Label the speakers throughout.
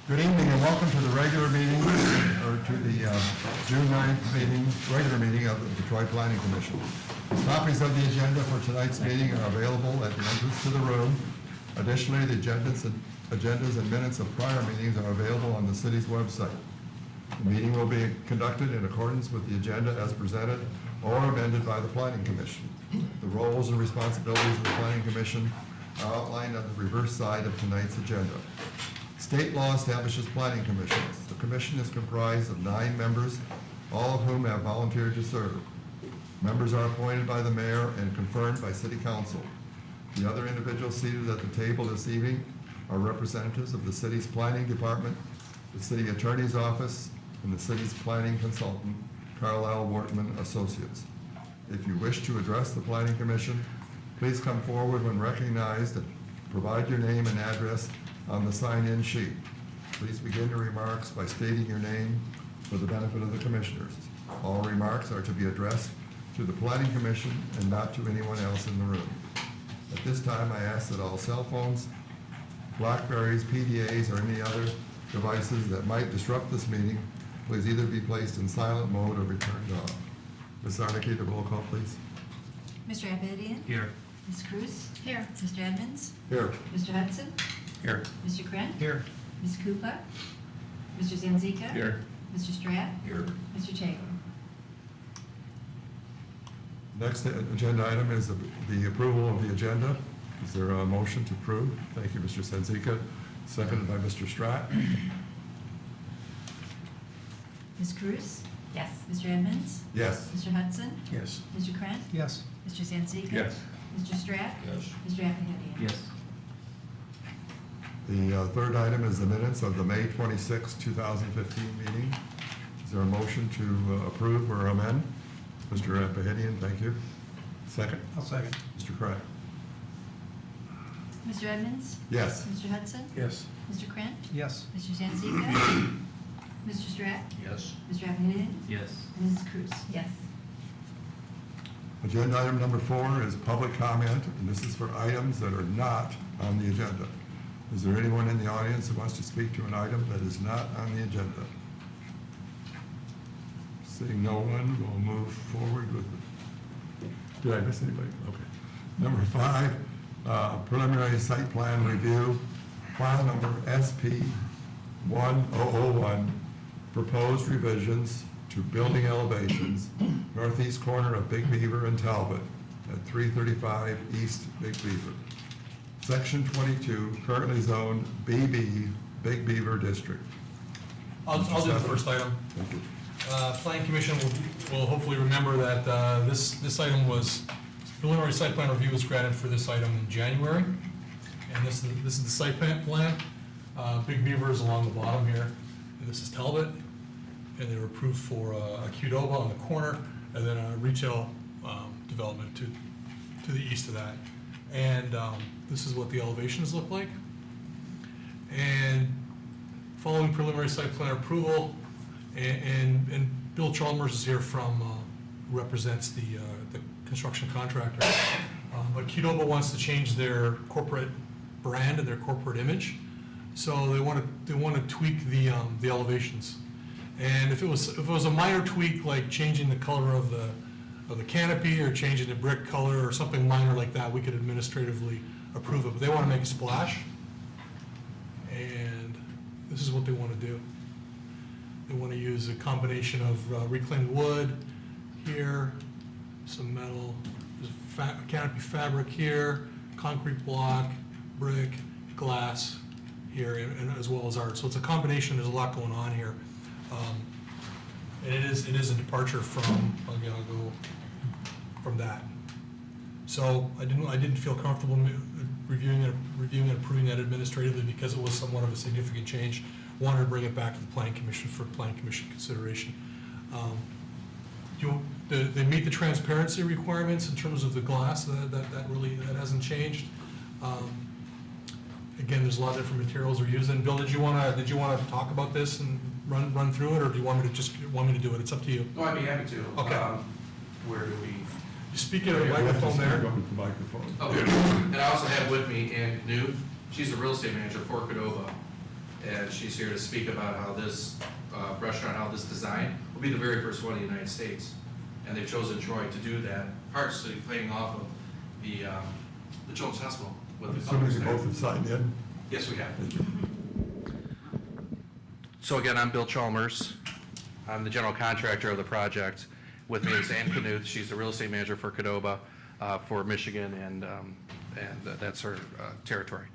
Speaker 1: Good evening and welcome to the regular meeting, or to the June 9th meeting, regular meeting of the Detroit Planning Commission. Copies of the agenda for tonight's meeting are available at the entrance to the room. Additionally, the agendas and minutes of prior meetings are available on the city's website. The meeting will be conducted in accordance with the agenda as presented or amended by the Planning Commission. The roles and responsibilities of the Planning Commission are outlined on the reverse side of tonight's agenda. State law establishes planning commissions. The commission is comprised of 9 members, all of whom have volunteered to serve. Members are appointed by the mayor and confirmed by city council. The other individuals seated at the table this evening are representatives of the city's planning department, the city attorney's office, and the city's planning consultant, Carlisle Wortman Associates. If you wish to address the planning commission, please come forward when recognized and provide your name and address on the sign-in sheet. Please begin your remarks by stating your name for the benefit of the commissioners. All remarks are to be addressed to the Planning Commission and not to anyone else in the room. At this time, I ask that all cell phones, Blackberries, PDAs, or any other devices that might disrupt this meeting, please either be placed in silent mode or be turned off. Ms. Zarnicki, the roll call, please.
Speaker 2: Mr. Abedian?
Speaker 3: Here.
Speaker 2: Ms. Cruz? Here. Mr. Edmonds?
Speaker 1: Here.
Speaker 2: Mr. Hudson?
Speaker 3: Here.
Speaker 2: Mr. Krent?
Speaker 3: Here.
Speaker 2: Ms. Koopa? Mr. Zanzika?
Speaker 3: Here.
Speaker 2: Mr. Stratt?
Speaker 3: Here.
Speaker 2: Mr. Taylor?
Speaker 1: Next agenda item is the approval of the agenda. Is there a motion to approve? Thank you, Mr. Senzika. Seconded by Mr. Stratt.
Speaker 2: Ms. Cruz?
Speaker 4: Yes.
Speaker 2: Mr. Edmonds?
Speaker 1: Yes.
Speaker 2: Mr. Hudson?
Speaker 3: Yes.
Speaker 2: Mr. Krent?
Speaker 3: Yes.
Speaker 2: Mr. Zanzika?
Speaker 3: Yes.
Speaker 2: Mr. Stratt?
Speaker 3: Yes.
Speaker 2: Mr. Abedian?
Speaker 3: Yes.
Speaker 1: The third item is the minutes of the May 26, 2015 meeting. Is there a motion to approve or amend? Mr. Bahedian, thank you. Second?
Speaker 3: I'll second.
Speaker 1: Mr. Craig?
Speaker 2: Mr. Edmonds?
Speaker 1: Yes.
Speaker 2: Mr. Hudson?
Speaker 3: Yes.
Speaker 2: Mr. Krent?
Speaker 3: Yes.
Speaker 2: Mr. Zanzika? Mr. Stratt?
Speaker 3: Yes.
Speaker 2: Mr. Abedian?
Speaker 3: Yes.
Speaker 2: And Mrs. Cruz?
Speaker 4: Yes.
Speaker 1: Agenda item number 4 is public comment, and this is for items that are not on the agenda. Is there anyone in the audience who wants to speak to an item that is not on the agenda? Seeing no one, we'll move forward with it. Did I miss anybody? Okay. Number 5, preliminary site plan review, file number SP 1001, proposed revisions to building elevations, northeast corner of Big Beaver and Talbot at 335 East Big Beaver. Section 22, currently zoned BB, Big Beaver District.
Speaker 5: I'll do the first item.
Speaker 1: Thank you.
Speaker 5: Planning Commission will hopefully remember that this item was, preliminary site plan review was granted for this item in January. And this is the site plan. Big Beaver is along the bottom here. And this is Talbot. And they were approved for a Qdoba on the corner and then a retail development to the east of that. And this is what the elevations look like. And following preliminary site plan approval, and Bill Chalmers is here from, represents the construction contractor. But Qdoba wants to change their corporate brand and their corporate image. So they want to tweak the elevations. And if it was a minor tweak, like changing the color of the canopy or changing the brick color or something minor like that, we could administratively approve it. But they want to make a splash, and this is what they want to do. They want to use a combination of reclaimed wood here, some metal, there's canopy fabric here, concrete block, brick, glass here, and as well as art. So it's a combination. There's a lot going on here. And it is a departure from, I'll go from that. So I didn't feel comfortable reviewing and approving that administratively because it was somewhat of a significant change. Wanted to bring it back to the Planning Commission for Planning Commission consideration. They meet the transparency requirements in terms of the glass. That hasn't changed. Again, there's a lot of different materials they're using. Bill, did you want to talk about this and run through it, or do you want me to do it? It's up to you.
Speaker 6: No, I'd be happy to.
Speaker 5: Okay.
Speaker 6: Where do we?
Speaker 5: You speak into the microphone there.
Speaker 1: Go with the microphone.
Speaker 6: Okay. And I also have with me Ann New. She's the real estate manager for Qdoba. and she's here to speak about how this restaurant, how this design will be the very first one in the United States. And they've chosen Troy to do that, partially playing off of the Children's Hospital. with the
Speaker 1: Assuming you
Speaker 6: public
Speaker 1: both have signed in.
Speaker 6: Yes, we have.
Speaker 1: Thank you.
Speaker 6: So again, I'm Bill Chalmers. I'm the general contractor of the project. With me is Ann Knuth. She's the real estate manager for Qdoba for Michigan, and that's her territory.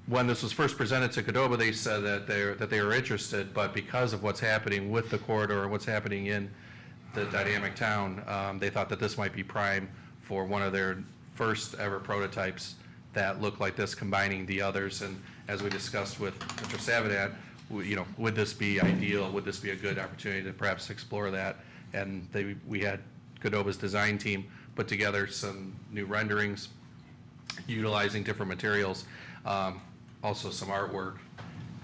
Speaker 6: When this was first presented to Qdoba, they said that they were interested, but because of what's happening with the corridor and what's happening in the dynamic town, they thought that this might be prime for one of their first ever prototypes that look like this, combining the others. And as we discussed with Mr. Savadat, would this be ideal? Would this be a good opportunity to perhaps explore that? And we had Qdoba's design team put together some new renderings, utilizing different materials, also some artwork,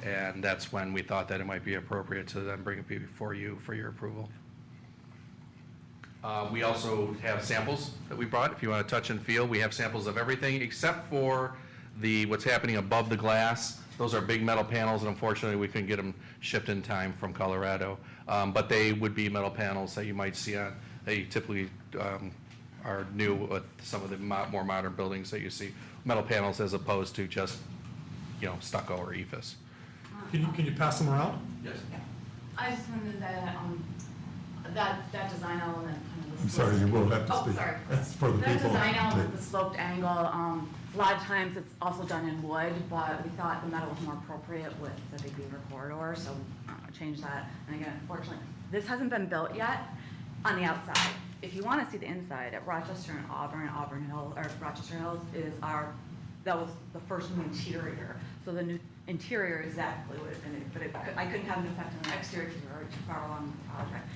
Speaker 6: and that's when we thought that it might be appropriate to then bring it before you for your approval. We also have samples that we brought. If you want to touch and feel, we have samples of everything except for what's happening above the glass. Those are big metal panels, and unfortunately, we couldn't get them shipped in time from Colorado. But they would be metal panels that you might see on. They typically are new with some of the more modern buildings that you see. Metal panels as opposed to just, stucco or ephes.
Speaker 5: Can you pass them around?
Speaker 6: Yes.
Speaker 3: I just wanted that design element kind of.
Speaker 1: I'm sorry, you will have to
Speaker 3: Oh,
Speaker 1: speak.
Speaker 3: sorry.
Speaker 1: That's for the people.
Speaker 3: That design element, the sloped angle, a lot of times it's also done in wood, but we thought the metal was more appropriate with the Big Beaver corridor, so changed that. And again, unfortunately, this hasn't been built yet on the outside. If you want to see the inside at Rochester and Auburn Hill, or Rochester Hills that was the first new interior. So the new interior exactly would have been it, but I couldn't have an effect on the exterior because we were too far along the project.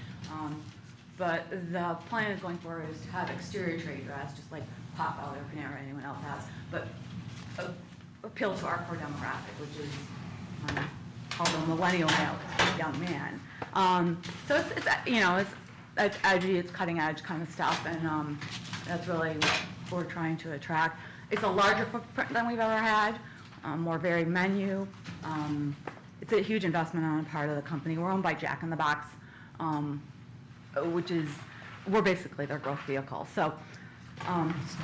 Speaker 3: But the plan is going forward is to have exterior trade dress, just like Potbelly or Panera or anyone else has, but appeal to our core demographic, which is called a millennial male, young man. So it's edgy, it's cutting edge kind of stuff, and that's really what we're trying to attract. It's a larger footprint than we've ever had, more varied menu. It's a huge investment on the part of the company. We're owned by Jack in the Box, we're basically their growth vehicle. So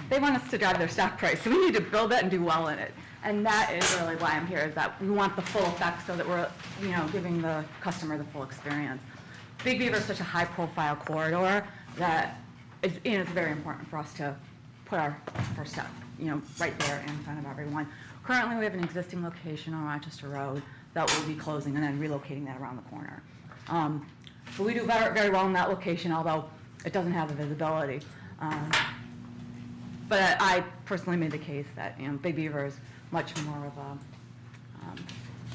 Speaker 3: they want us to drive their stock price, so we need to build it and do well in it. And that is really why I'm here, is that we want the full effect so that we're, giving the customer the full experience. Big Beaver is such a high-profile corridor that it's very important for us to put our first step, right there in front of everyone. Currently, we have an existing location on Rochester Road that will be closing and then relocating that around the corner. But we do very well in that location, although it doesn't have the visibility. But I personally made the case that Big Beaver is much more of a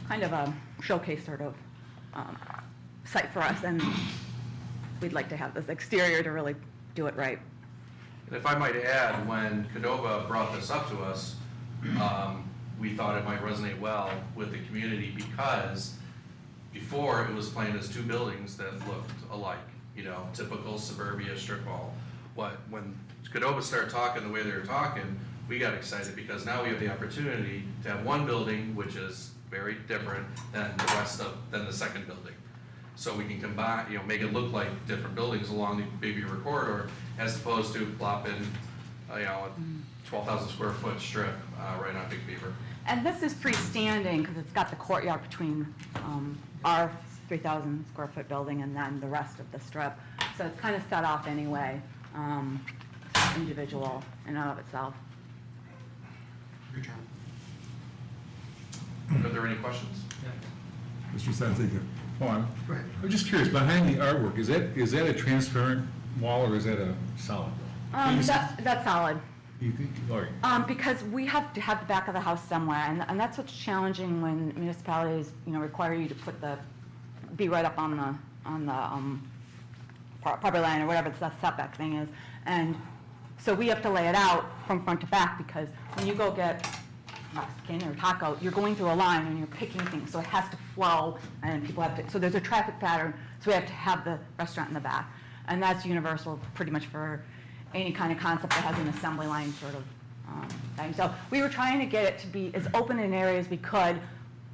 Speaker 3: kind of a showcase sort of site for us, and we'd like to have this exterior to really do it right.
Speaker 6: And if I might add, when Qdoba brought this up to us, we thought it might resonate well with the community because before it was planned as two buildings that looked alike, typical suburbia strip mall. When Qdoba started talking the way they were talking, we got excited because now we have the opportunity to have one building which is very different than than the second building. So we can combine, make it look like different buildings along the Big Beaver corridor as opposed to plop in, a 12,000 square foot strip right on Big Beaver.
Speaker 3: And this is freestanding because it's got the courtyard between our 3,000 square foot building and then the rest of the strip. So it's kind of set off anyway, individual in and of itself.
Speaker 6: Are there any questions?
Speaker 1: Mr. Sanzica.
Speaker 4: I'm just curious, behind the artwork, is that a transparent wall or is that a solid?
Speaker 3: That's solid.
Speaker 4: You think, or,
Speaker 3: Because we have to have the back of the house somewhere, and that's what's challenging when municipalities, require you to be right up on the property line or whatever the setback thing is. And so we have to lay it out from front to back because when you go get Mexican or taco, you're going through a line and you're picking things, so it has to flow, and people have to, so there's a traffic pattern, so we have to have the restaurant in the back. And that's universal pretty much for any kind of concept that has an assembly line sort of thing. So we were trying to get it to be as open an area as we could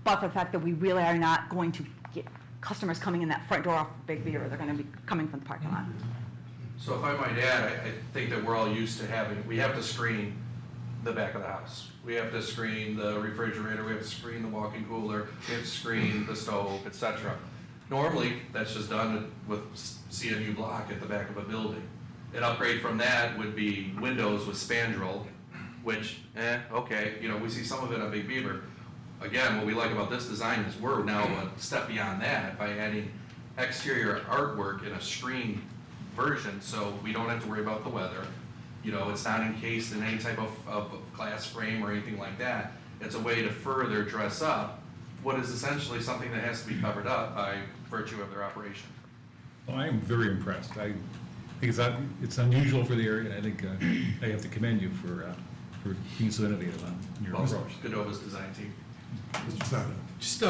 Speaker 3: but for the fact that we really are not going to get customers coming in that front door off Big Beaver. They're going to be coming from the parking lot.
Speaker 6: So if I might add, I think that we're all used to having, we have to screen the back of the house. We have to screen the refrigerator, we have to screen the walk-in cooler, we have to screen the stove, et cetera. Normally, that's just done with CMU block at the back of a building. An upgrade from that would be windows with spandrel, which, okay, you know, we see some of it on Big Beaver. Again, what we like about this design is we're now a step beyond that by adding exterior artwork in a screen version, so we don't have to worry about the weather. You know, it's not encased in any type of glass frame or anything like that. It's a way to further dress up what is essentially something that has to be covered up by virtue of their operation.
Speaker 4: Well, I am very impressed. I think it's unusual for the area, and I think I have to commend you for being so innovative on your approach.
Speaker 6: Cadova's design team.
Speaker 1: Mr. Savage.
Speaker 5: Just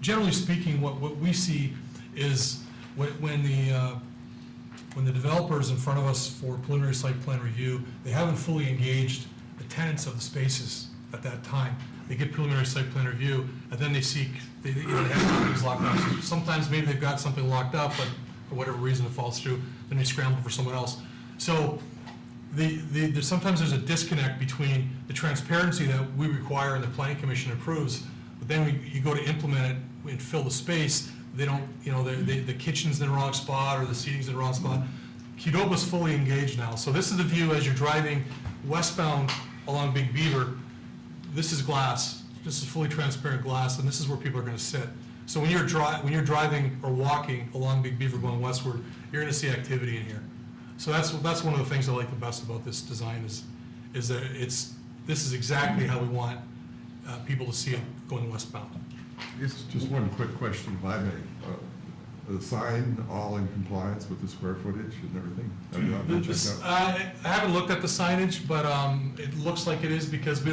Speaker 5: generally speaking, what we see is when the developer is in front of us for preliminary site plan review, they haven't fully engaged the tenants of the spaces at that time. They get preliminary site plan review, and then they seek, they have things locked up. So sometimes maybe they've got something locked up, but for whatever reason it falls through, then they scramble for someone else. So sometimes there's a disconnect between the transparency that we require and the planning commission approves, but then you go to implement it and fill the space, they don't, you know, the kitchen's in the wrong spot or the seating's in the wrong spot. Qdoba's fully engaged now. So this is the view as you're driving westbound along Big Beaver. This is glass. This is fully transparent glass, and this is where people are going to sit. So when you're driving or walking along Big Beaver going westward, you're going to see activity in here. So that's one of the things I like the best about this design is that this is exactly how we want people to see it going westbound.
Speaker 1: It's just one quick question, if I may. The sign all in compliance with the square footage and everything? Have you not been checked out?
Speaker 5: I haven't looked at the signage, but it looks like it is because we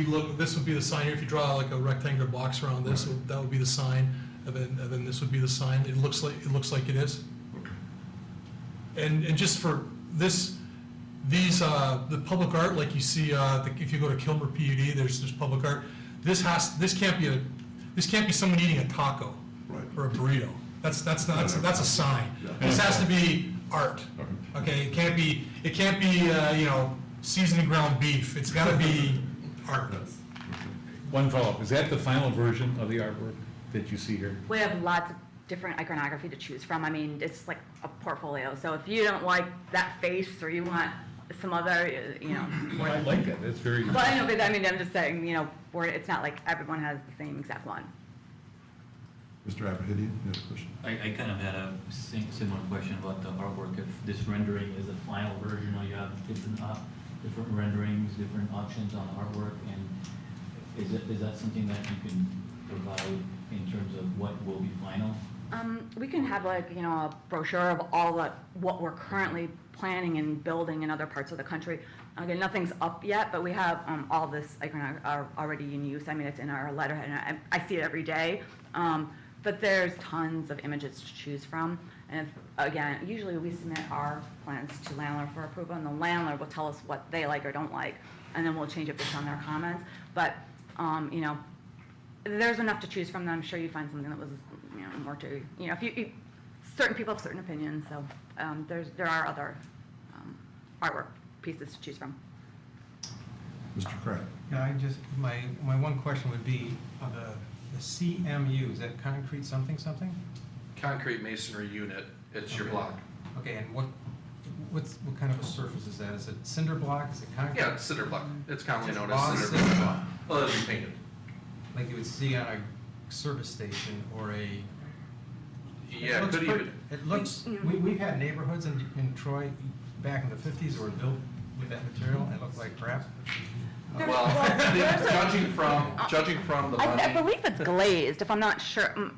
Speaker 5: look, this would be the sign here. If you draw like a rectangular box around this,
Speaker 1: Right.
Speaker 5: that would be the sign, and then this would be the sign. It looks like it is.
Speaker 1: Okay.
Speaker 5: And just for this, the public art, like you see, if you go to Kilmer PUD, there's public art. This can't be someone eating a taco
Speaker 1: Right.
Speaker 5: or a burrito. That's a sign.
Speaker 1: Yeah.
Speaker 5: This has to be art. Okay, it can't be you know, seasoned ground beef. It's got to be art.
Speaker 1: Yes. Okay.
Speaker 4: One follow-up, is that the final version of the artwork that you see here?
Speaker 3: We have lots of different iconography to choose from. I mean, it's like a portfolio. So if you don't like that face or you want some other, you know.
Speaker 4: I like that, that's very.
Speaker 3: Well, I know, but I mean, I'm just saying, you know, it's not like everyone has the same exact one.
Speaker 1: Mr. Abahidian, you had a question?
Speaker 7: I kind of had a similar question about the artwork. If this rendering is the final version, or you have different renderings, different options on the artwork, and is that something that you can provide in terms of what will be final?
Speaker 3: We can have like, you know, a brochure of all what we're currently planning and building in other parts of the country. Again, nothing's up yet, but we have all this are already in use. I mean, it's in our letterhead, and I see it every day. But there's tons of images to choose from. And again, usually we submit our plans to landlord for approval, and the landlord will tell us what they like or don't like, and then we'll change it based on their comments. But, you know, there's enough to choose from. I'm sure you find something that was, you know, more to, you know, if certain people have certain opinions, so there are other artwork pieces to choose from.
Speaker 1: Mr. Craig?
Speaker 8: Yeah, my one question would be, the CMU, is that concrete something?
Speaker 6: Concrete masonry unit, it's your
Speaker 8: Okay.
Speaker 6: block.
Speaker 8: Okay, and what kind of a surface is that? Is it cinder block, is it concrete?
Speaker 6: Yeah, it's cinder block. It's commonly
Speaker 8: Just
Speaker 6: known
Speaker 8: raw
Speaker 6: as cinder
Speaker 8: cinder
Speaker 6: block.
Speaker 8: block.
Speaker 6: Well, it'll be painted.
Speaker 8: Like you would see on a service station or a...
Speaker 6: Yeah,
Speaker 8: looks
Speaker 6: could
Speaker 8: pretty-
Speaker 6: even,
Speaker 8: It looks,
Speaker 3: Yeah.
Speaker 8: we've had neighborhoods in Troy back in the 50s that were built with that material, and it looked like crap.
Speaker 6: well, judging from the
Speaker 3: I
Speaker 6: money.
Speaker 3: believe it's glazed, if I'm not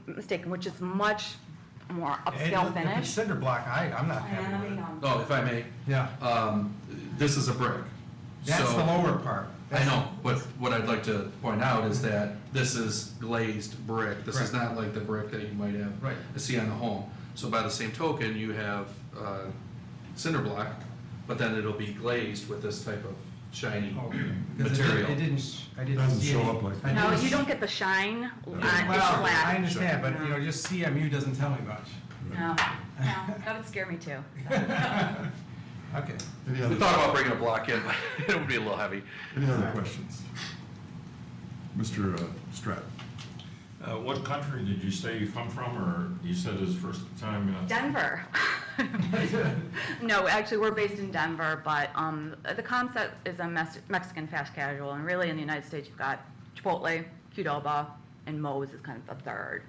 Speaker 3: mistaken, which is much more
Speaker 8: And
Speaker 3: upscale
Speaker 8: if it's
Speaker 3: finish.
Speaker 8: cinder block, I'm not happy with it.
Speaker 6: Oh, if I may,
Speaker 8: Yeah,
Speaker 6: this is a brick.
Speaker 8: that's
Speaker 6: So-
Speaker 8: the lower part.
Speaker 6: I know, but what I'd like to point out is that this is glazed brick. This is
Speaker 8: Correct.
Speaker 6: not like the brick that you might have
Speaker 8: Right.
Speaker 6: see on the home. So by the same token, you have cinder block, but then it'll be glazed with this type of shiny
Speaker 8: Because
Speaker 6: material.
Speaker 8: it didn't, I didn't
Speaker 1: Doesn't
Speaker 8: see
Speaker 1: show
Speaker 8: any-
Speaker 1: up like
Speaker 8: I
Speaker 1: that.
Speaker 3: No,
Speaker 8: didn't
Speaker 3: you
Speaker 8: s-
Speaker 3: don't get the shine, it's
Speaker 8: Well, I
Speaker 3: flat.
Speaker 8: understand, but, you know, just CMU doesn't tell me much.
Speaker 3: No, that would scare me too.
Speaker 8: Okay.
Speaker 1: Any
Speaker 6: We
Speaker 1: other,
Speaker 6: thought about bringing a block in, but it would be a little heavy.
Speaker 1: any other questions? Mr. Stratt?
Speaker 9: What country did you say you come from, or you said it's first time?
Speaker 3: Denver. No, actually, we're based in Denver, but the concept is a Mexican fast casual, and really in the United States, you've got Chipotle, Qdoba, and Moe's is kind of the third.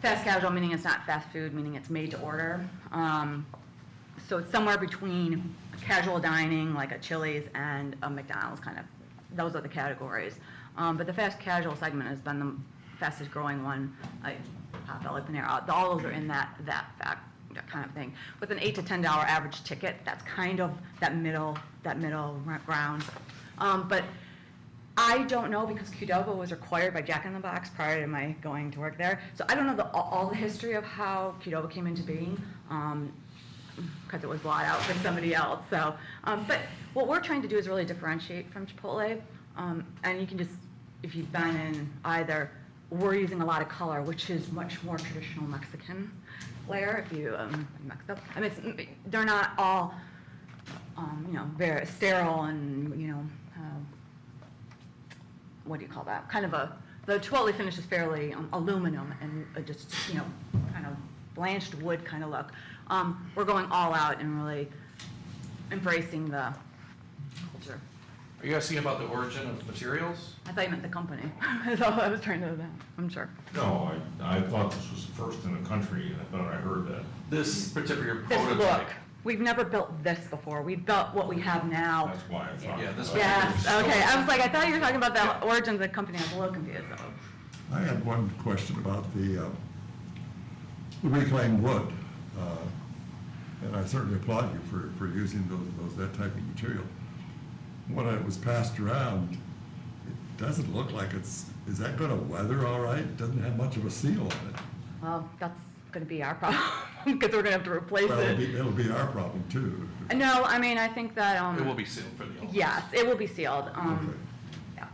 Speaker 3: Fast casual meaning it's not fast food, meaning it's made to order. So it's somewhere between casual dining, like a Chili's, and a McDonald's kind of. Those are the categories. But the fast casual segment has been the fastest growing one. Potbelly, Panera, all those are in that kind of thing. With an $8 to $10 average ticket, that's kind of that middle ground. But I don't know, because Qdoba was acquired by Jack in the Box prior to my going to work there. So I don't know all the history of how Qdoba came into being, because it was bought out by somebody else. So, but what we're trying to do is really differentiate from Chipotle. And you can just, if you've been in either, we're using a lot of color, which is much more traditional Mexican flair. If you Mexico, I mean, they're not all, you know, very sterile and, you know, what do you call that? Kind of the Chipotle finish is fairly aluminum and just, you know, kind of blanched wood kind of look. We're going all out and really embracing the culture.
Speaker 6: Are you asking about the origin of materials?
Speaker 3: I thought you meant the company. That's all I was trying to, I'm sure.
Speaker 9: No, I thought this was the first in the country, and I thought I heard that.
Speaker 6: This particular
Speaker 3: This
Speaker 6: prototype.
Speaker 3: look, we've never built this before. We've built what we have now.
Speaker 9: That's why I thought.
Speaker 6: Yeah, this
Speaker 3: Yes, okay. I was like, I thought you were talking about the origin of the company. I was a little confused, so.
Speaker 1: I had one question about the reclaimed wood. And I certainly applaud you for using that type of material. When it was passed around, it doesn't look like is that gonna weather all right? It doesn't have much of a seal on it.
Speaker 3: Well, that's gonna be our problem, because we're gonna have to replace
Speaker 1: Well,
Speaker 3: it.
Speaker 1: it'll be our problem too.
Speaker 3: No, I mean, I think that,
Speaker 6: It will be sealed for the owners.
Speaker 3: yes, it will be sealed.
Speaker 1: Okay.
Speaker 3: Yeah.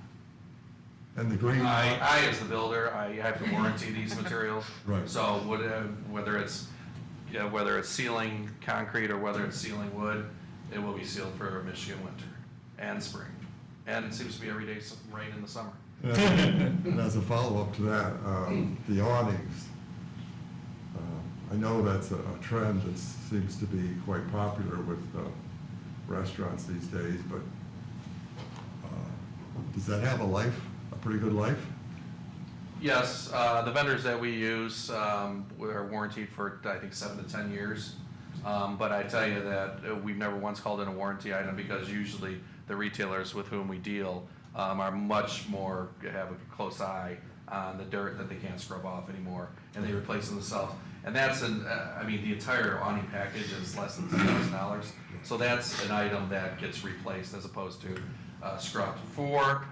Speaker 1: And the green.
Speaker 6: I, as the builder, I have to warranty these materials.
Speaker 1: Right.
Speaker 6: So whether it's sealing concrete or whether it's sealing wood, it will be sealed for Michigan winter and spring. And it seems to be every day some rain in the summer.
Speaker 1: And as a follow-up to that, the awnings. I know that's a trend that seems to be quite popular with restaurants these days, but does that have a pretty good life?
Speaker 6: Yes, the vendors that we use, we're warranted for, I think, 7 to 10 years. But I tell you that we've never once called in a warranty item, because usually the retailers with whom we deal are much more, have a close eye on the dirt that they can't scrub off anymore, and they replace them themselves. And that's I mean, the entire awning package is less than $10,000. So that's an item that gets replaced as opposed to scrubbed.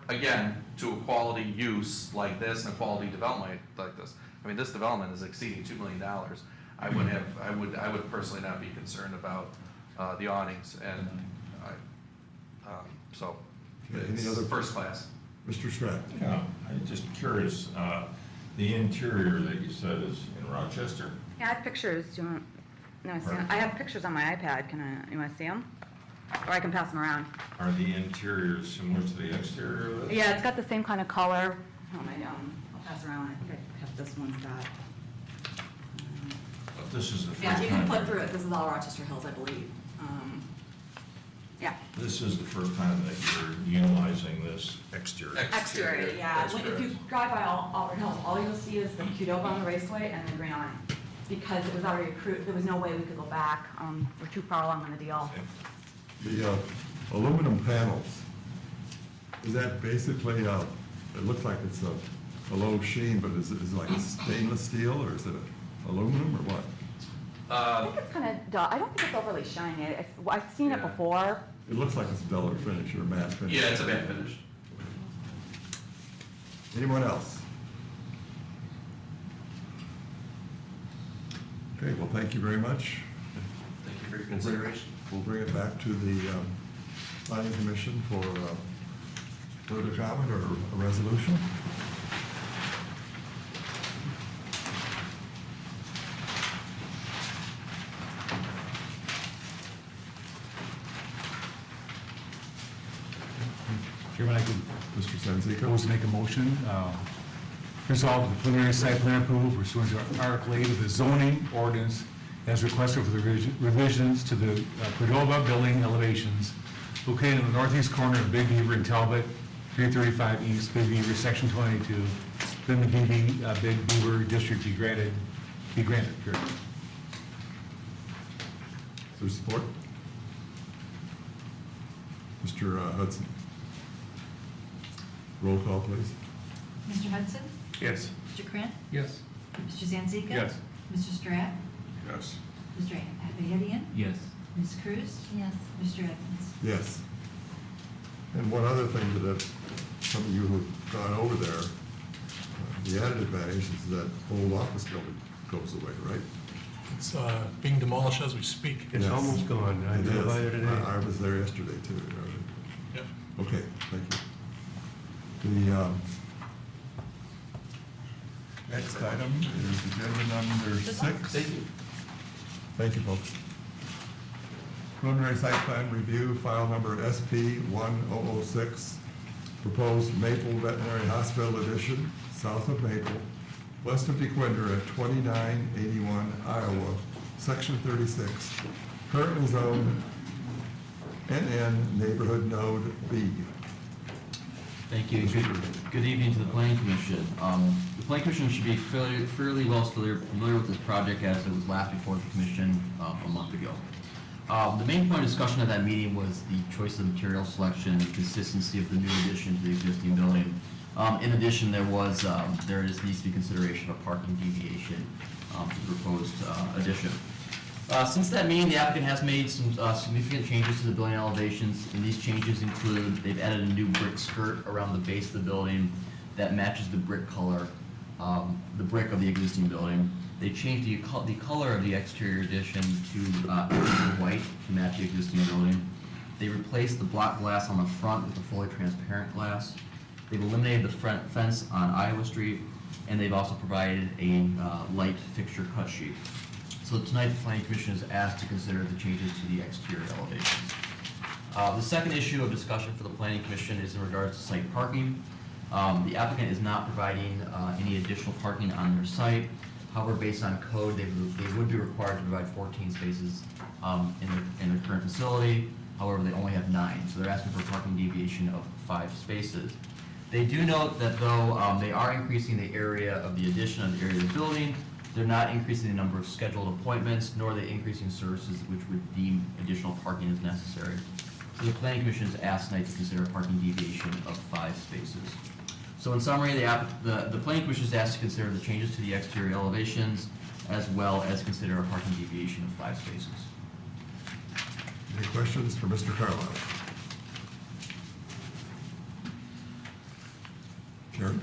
Speaker 6: Again, to a quality use like this and a quality development like this. I mean, this development is exceeding $2 million. I would personally not be concerned about the awnings, and so
Speaker 1: Okay, any
Speaker 6: it's
Speaker 1: other-
Speaker 6: first class.
Speaker 1: Mr. Stratt?
Speaker 9: Yeah, I'm just curious, the interior that you said is in Rochester?
Speaker 3: Yeah, I have pictures. Do you want, no,
Speaker 9: Pardon?
Speaker 3: I have pictures on my iPad. You wanna see them? Or I can pass them around.
Speaker 9: Are the interiors similar to the exterior of this?
Speaker 3: Yeah, it's got the same kind of color. I'll pass around. I think I have this one's got.
Speaker 9: But this is the first
Speaker 3: Yeah,
Speaker 9: time.
Speaker 3: you can flip through it. This is all Rochester Hills, I believe. Yeah.
Speaker 9: This is the first time that you're utilizing this exterior.
Speaker 3: Exterior, yeah. If you
Speaker 9: Exterior.
Speaker 3: drive by Auburn Hills, all you'll see is the Qdoba on the raceway and the green awning. Because it was already approved, there was no way we could go back. We're too far along in the deal.
Speaker 1: The aluminum panels, is that basically, it looks like it's a low sheen, but is it like stainless steel, or is it aluminum, or what?
Speaker 3: I think it's kind of dull. I don't think it's overly shiny. I've seen it
Speaker 6: Yeah.
Speaker 3: before.
Speaker 1: It looks like it's a duller finish or a matte finish.
Speaker 6: Yeah, it's a matte finish.
Speaker 1: Anyone else? Okay, well, thank you very much.
Speaker 6: Thank you for your consideration.
Speaker 1: We'll bring it back to the Planning Commission for further comment or a resolution.
Speaker 4: Chairman, I could
Speaker 1: Mr. Sanzica?
Speaker 4: propose to make a motion. Resolve the preliminary site plan approval pursuant to Article 8 of the zoning ordinance as requested for the revisions to the Cordova building elevations located in the northeast corner of Big Beaver and Talbot, 335 East, Big Beaver, Section 22, then the Big Beaver District be granted, period.
Speaker 1: Is there support? Mr. Hudson? Roll call, please.
Speaker 2: Mr. Hudson?
Speaker 4: Yes.
Speaker 2: Mr. Krant?
Speaker 4: Yes.
Speaker 2: Mr. Zanzika?
Speaker 4: Yes.
Speaker 2: Mr. Stratt?
Speaker 1: Yes.
Speaker 2: Mr. Ahazian?
Speaker 7: Yes.
Speaker 2: Ms. Cruz? Yes. Mr. Evans?
Speaker 1: Yes. And one other thing that some of you who've gone over there, the added advantage is that old office building goes away, right?
Speaker 5: It's being demolished as we speak.
Speaker 1: It's almost
Speaker 10: gone. I
Speaker 1: It
Speaker 10: drove
Speaker 1: is.
Speaker 10: by there today.
Speaker 1: I was there yesterday too.
Speaker 5: Yep.
Speaker 1: Okay, thank you. The next item is agenda number 6.
Speaker 7: Thank you.
Speaker 1: Thank you, folks. Preliminary site plan review, file number SP 1006, proposed Maple Veterinary Hospital addition, south of Maple, west of DeQuinder at 2981 Iowa, section 36, currently zoned NN Neighborhood Node B.
Speaker 11: Thank you. Good evening to the Planning Commission. The Planning Commission should be fairly well familiar with this project as it was last before the Commission a month ago. The main point of discussion at that meeting was the choice of material selection and consistency of the new addition to the existing building. In addition, there needs to be consideration of parking deviation to the proposed addition. Since that meeting, the applicant has made some significant changes to the building elevations, and these changes include they've added a new brick skirt around the base of the building that matches the brick color, the brick of the existing building. They changed the color of the exterior addition to white to match the existing building. They replaced the block glass on the front with a fully transparent glass. They've eliminated the front fence on Iowa Street, and they've also provided a light fixture cut sheet. So tonight, the Planning Commission is asked to consider the changes to the exterior elevations. The second issue of discussion for the Planning Commission is in regards to site parking. The applicant is not providing any additional parking on their site. However, based on code, they would be required to provide 14 spaces in their current facility. However, they only have 9, so they're asking for a parking deviation of 5 spaces. They do note that though they are increasing the area of the addition of the area of the building, they're not increasing the number of scheduled appointments, nor are they increasing services which would deem additional parking as necessary. So the Planning Commission is asked tonight to consider a parking deviation of 5 spaces. So in summary, the Planning Commission is asked to consider the changes to the exterior elevations, as well as consider a parking deviation of 5 spaces.
Speaker 1: Any questions for Mr. Carlisle? Karen,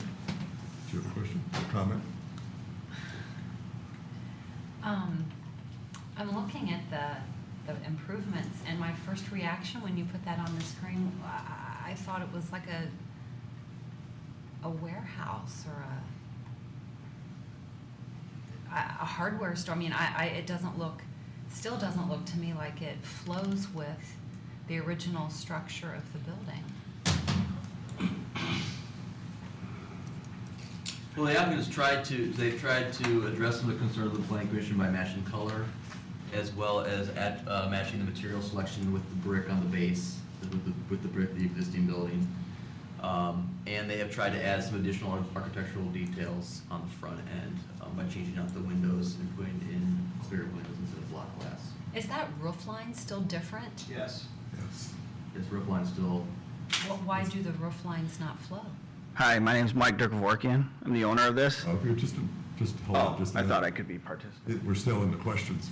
Speaker 1: do you have a question or comment?
Speaker 12: I'm looking at the improvements, and my first reaction when you put that on the screen, I thought it was like a warehouse or a hardware store. I mean, it still doesn't look to me like it flows with the original structure of the building.
Speaker 11: Well, the applicants they've tried to address some of the concerns of the Planning Commission by matching color, as well as matching the material selection with the brick on the base, with the brick of the existing building. And they have tried to add some additional architectural details on the front end by changing out the windows and putting in clear windows instead of block glass.
Speaker 12: Is that roof line still different?
Speaker 11: Yes.
Speaker 1: Yes.
Speaker 11: This roof line still.
Speaker 12: Why do the roof lines not flow?
Speaker 13: Hi, my name is Mike Dirkvorkian. I'm the owner of this.
Speaker 1: If you just hold on just a
Speaker 13: I
Speaker 1: minute.
Speaker 13: thought I could be participant.
Speaker 1: We're still in the questions.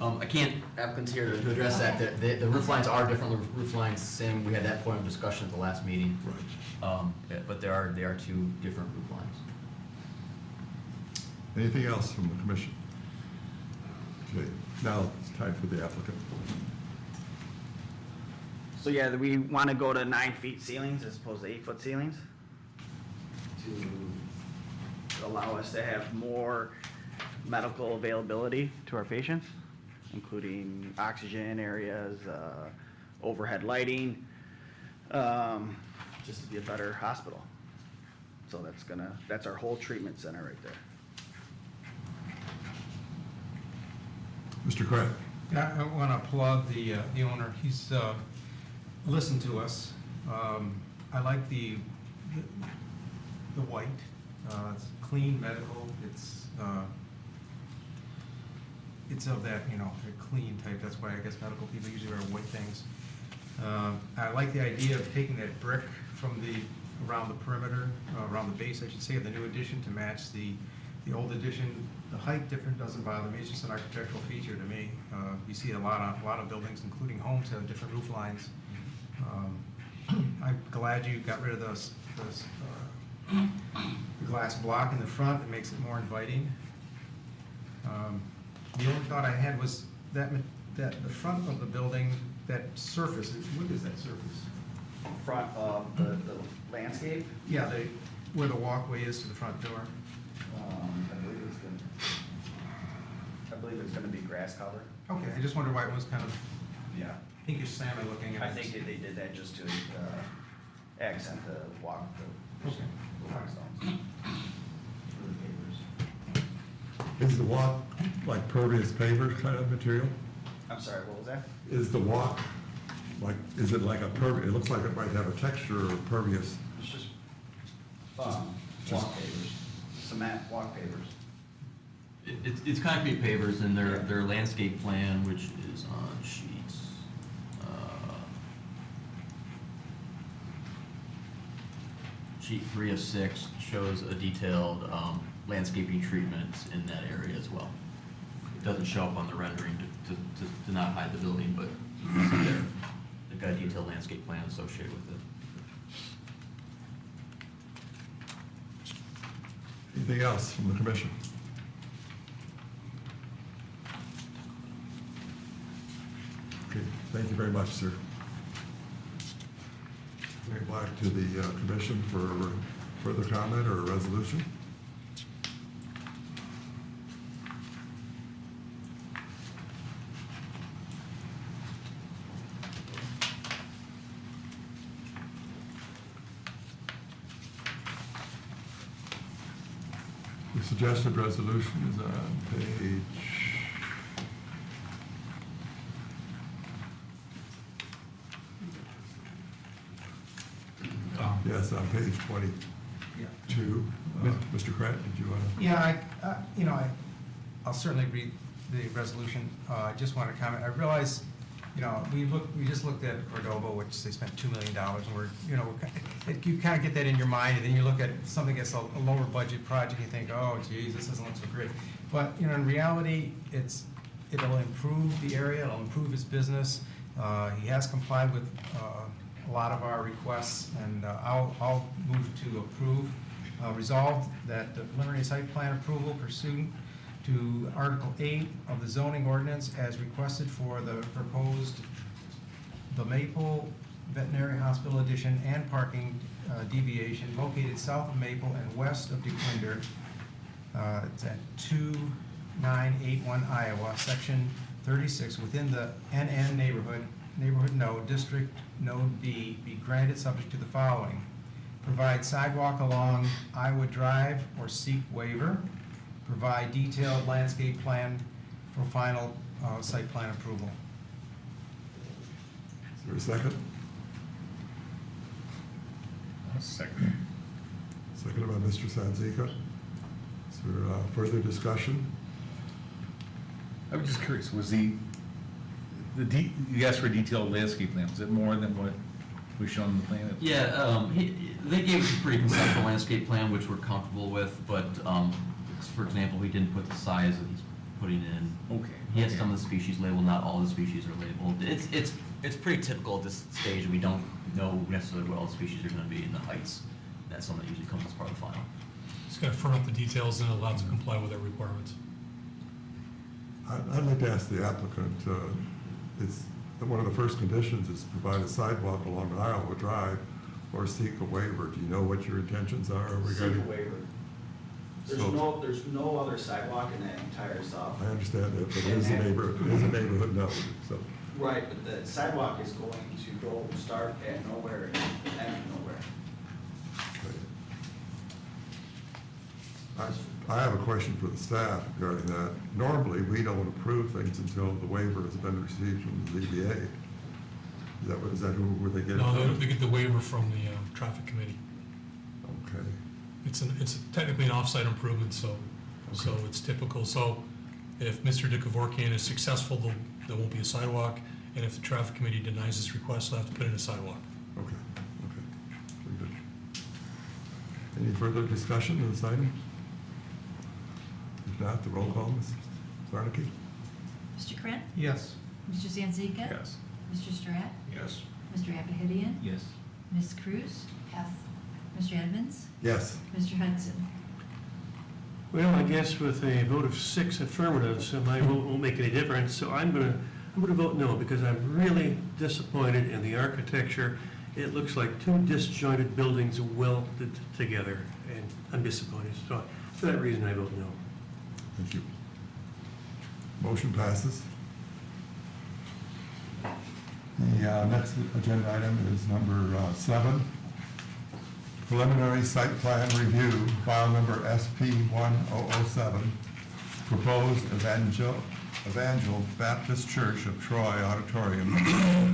Speaker 11: I can't, applicants here to address that. The roof lines are different roof lines, same, we had that point of discussion at the last meeting.
Speaker 1: Right.
Speaker 11: But they are 2 different roof lines.
Speaker 1: Anything else from the commission? Okay, now it's time for the applicant.
Speaker 13: So yeah, we want to go to 9 feet ceilings as opposed to 8-foot ceilings to allow us to have more medical availability to our patients, including oxygen areas, overhead lighting, just to be a better hospital. So that's our whole treatment center right there.
Speaker 1: Mr. Craig?
Speaker 8: Yeah, I want to applaud the owner. He's listened to us. I like the white. It's clean medical. It's of that, a clean type. That's why I guess medical people usually wear white things. I like the idea of taking that brick from around the perimeter, around the base, I should say, of the new addition to match the old addition. The height difference doesn't bother me. It's just an architectural feature to me. You see a lot of buildings, including homes, have different roof lines. I'm glad you got rid of the glass block in the front. It makes it more inviting. The only thought I had was that the front of the building, that surface, what is that surface?
Speaker 13: Front of the landscape,
Speaker 8: Yeah, where the walkway is to the front door.
Speaker 13: I believe it's gonna be grass cover.
Speaker 8: Okay, I just wondered why it was kind of
Speaker 13: Yeah.
Speaker 8: pinkish salmon looking.
Speaker 13: I think they did that just to accent the
Speaker 8: Okay.
Speaker 13: flagstones.
Speaker 1: Is the walk like pervious paver kind of material?
Speaker 13: I'm sorry, what was that?
Speaker 1: Is the walk, is it like a pervious, it looks like it might have a texture or pervious?
Speaker 13: It's just
Speaker 1: just-
Speaker 13: walk pavers, cement walk pavers.
Speaker 11: It's concrete pavers and their landscape plan, which is on sheets. Sheet 3 of 6 shows a detailed landscaping treatment in that area as well. It doesn't show up on the rendering to not hide the building, but you see there, they've got a detailed landscape plan associated with it.
Speaker 1: Anything else from the commission? Okay, thank you very much, sir. Going back to the commission for further comment or a resolution. The suggested resolution is on page... Yes, on page 22. Mr. Kratt, did you want to?
Speaker 8: Yeah, I'll certainly read the resolution. I just want to comment. I realize, we just looked at Cordoba, which they spent $2 million, and you kind of get that in your mind, and then you look at something that's a lower budget project, you think, oh, geez, this doesn't look so great. But, in reality, it'll improve the area, it'll improve its business. He has complied with a lot of our requests, and I'll move to approve. Resolved that the preliminary site plan approval pursuant to Article 8 of the zoning ordinance as requested for the proposed the Maple Veterinary Hospital addition and parking deviation located south of Maple and west of DeQuinder. It's at 2981 Iowa, section 36, within the NN neighborhood node, district node B, be granted subject to the following. Provide sidewalk along Iowa Drive or seek waiver. Provide detailed landscape plan for final site plan approval.
Speaker 1: Is there a second?
Speaker 4: Second.
Speaker 1: Seconded by Mr. Sanzica. Is there further discussion?
Speaker 4: I was just curious, was you asked for a detailed landscape plan, was it more than what was shown in the plan?
Speaker 11: Yeah, they gave us a pretty conceptual landscape plan, which we're comfortable with, but, for example, he didn't put the size that he's putting in.
Speaker 4: Okay.
Speaker 11: He has some of the species labeled, not all the species are labeled. It's pretty typical at this stage, we don't know necessarily what all the species are gonna be in the heights. That's something that usually comes as part of the final.
Speaker 5: Just got to firm up the details and allow to comply with their requirements.
Speaker 1: I'd like to ask the applicant, that one of the first conditions is to provide a sidewalk along Iowa Drive or seek a waiver. Do you know what your intentions are
Speaker 13: Seek a
Speaker 1: regarding?
Speaker 13: waiver.
Speaker 1: So-
Speaker 13: There's no other sidewalk in that entire south.
Speaker 1: I understand that, but it is a neighborhood node, so.
Speaker 13: Right, but the sidewalk is going to go, start at nowhere and end nowhere.
Speaker 1: I have a question for the staff regarding that. Normally, we don't approve things until the waiver has been received from the ZBA. Is that who they get it
Speaker 5: No,
Speaker 1: from?
Speaker 5: they get the waiver from the traffic committee.
Speaker 1: Okay,
Speaker 5: It's technically an off-site improvement, so
Speaker 1: Okay.
Speaker 5: it's typical. So if Mr. DeKevorkian is successful, there won't be a sidewalk, and if the traffic committee denies this request, they'll have to put in a sidewalk.
Speaker 1: okay. Very good. Any further discussion of this item? If not, the roll call, Ms. Zarnicki?
Speaker 2: Mr. Krant?
Speaker 8: Yes.
Speaker 2: Mr. Zanzika?
Speaker 9: Yes.
Speaker 2: Mr. Stratt?
Speaker 9: Yes.
Speaker 2: Mr. Abahidian?
Speaker 7: Yes.
Speaker 2: Ms. Cruz?
Speaker 12: Yes.
Speaker 2: Mr. Edmonds?
Speaker 1: Yes.
Speaker 2: Mr. Hudson?
Speaker 10: Well, I guess with a vote of 6 affirmatives, my vote won't make any difference, so I'm gonna vote no, because I'm really disappointed in the architecture. It looks like two disjointed buildings welded together, and I'm disappointed. So for that reason, I vote no.
Speaker 1: Thank you. Motion passes. The next agenda item is number 7. Preliminary site plan review, file number SP1007, proposed Evangel Baptist Church of Troy Auditorium,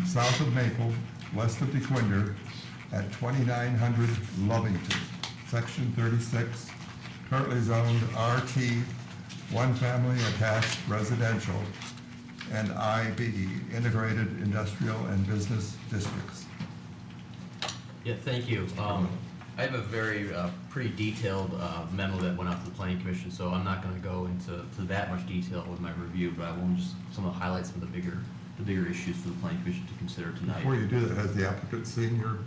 Speaker 1: south of Maple, west of DeQuinder, at 2900 Lovington, section 36, currently zoned RT, one family attached residential, and IB, integrated industrial and business districts.
Speaker 11: Yeah, thank you. I have a very, pretty detailed memo that went out to the planning commission, so I'm not gonna go into that much detail with my review, but I will just highlight some of the bigger issues for the planning commission to consider tonight.
Speaker 1: Before you do that, has the applicant seen your,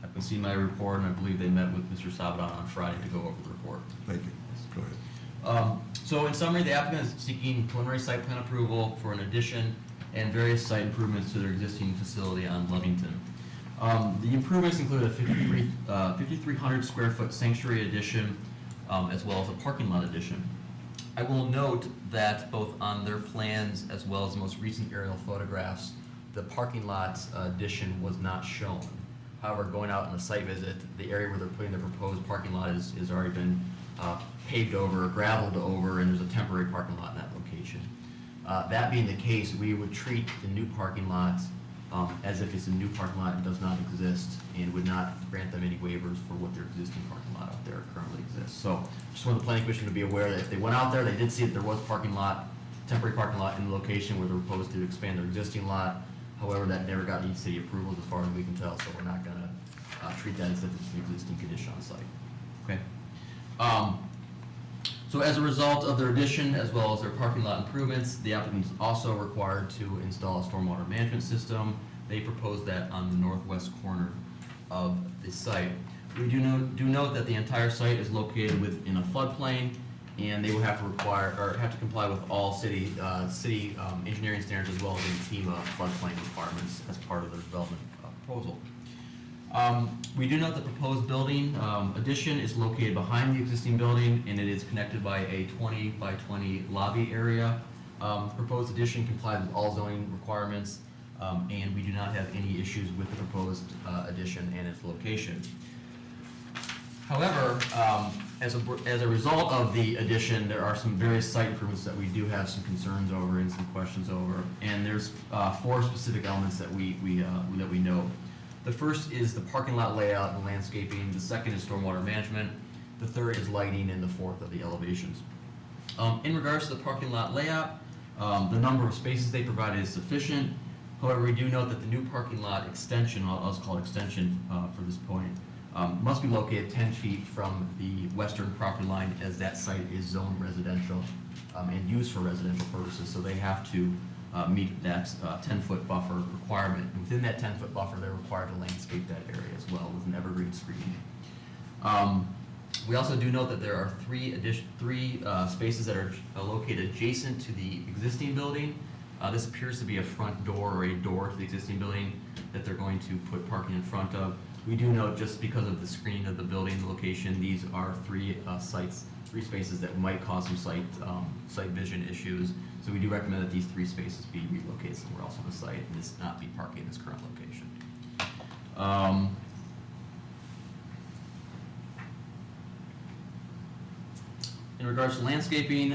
Speaker 11: I can see my report, and I believe they met with Mr. Sabadan on Friday to go over the report.
Speaker 1: thank you, go ahead.
Speaker 11: So in summary, the applicant is seeking preliminary site plan approval for an addition and various site improvements to their existing facility on Lovington. The improvements include a 5,300 square foot sanctuary addition, as well as a parking lot addition. I will note that both on their plans as well as the most recent aerial photographs, the parking lot addition was not shown. However, going out on the site visit, the area where they're putting the proposed parking lot is already been paved over, gravelled over, and there's a temporary parking lot in that location. That being the case, we would treat the new parking lot as if it's a new parking lot and does not exist, and would not grant them any waivers for what their existing parking lot out there currently exists. So just want the planning commission to be aware that if they went out there, they did see that there was temporary parking lot in the location where they're proposed to expand their existing lot. However, that never got any city approvals as far as we can tell, so we're not gonna treat that as if it's an existing condition on site. Okay? So as a result of their addition, as well as their parking lot improvements, the applicant is also required to install a stormwater management system. They proposed that on the northwest corner of the site. We do note that the entire site is located within a floodplain, and they will have to comply with all city engineering standards as well as FEMA floodplain requirements as part of their development proposal. We do note the proposed building addition is located behind the existing building, and it is connected by a 20 by 20 lobby area. Proposed addition complies with all zoning requirements, and we do not have any issues with the proposed addition and its location. However, as a result of the addition, there are some various site improvements that we do have some concerns over and some questions over, and there's 4 specific elements that we note. The first is the parking lot layout and landscaping, the second is stormwater management, the third is lighting, and the fourth are the elevations. In regards to the parking lot layout, the number of spaces they provided is sufficient. However, we do note that the new parking lot extension, I'll just call it extension for this point, must be located 10 feet from the western property line, as that site is zoned residential and used for residential purposes, so they have to meet that 10-foot buffer requirement. And within that 10-foot buffer, they're required to landscape that area as well with an evergreen screening. We also do note that there are three spaces that are located adjacent to the existing building. This appears to be a front door or a door to the existing building that they're going to put parking in front of. We do note, just because of the screening of the building, the location, these are three spaces that might cause some site vision issues. So we do recommend that these 3 spaces be relocated somewhere else on the site and this not be parking in its current location. In regards to landscaping,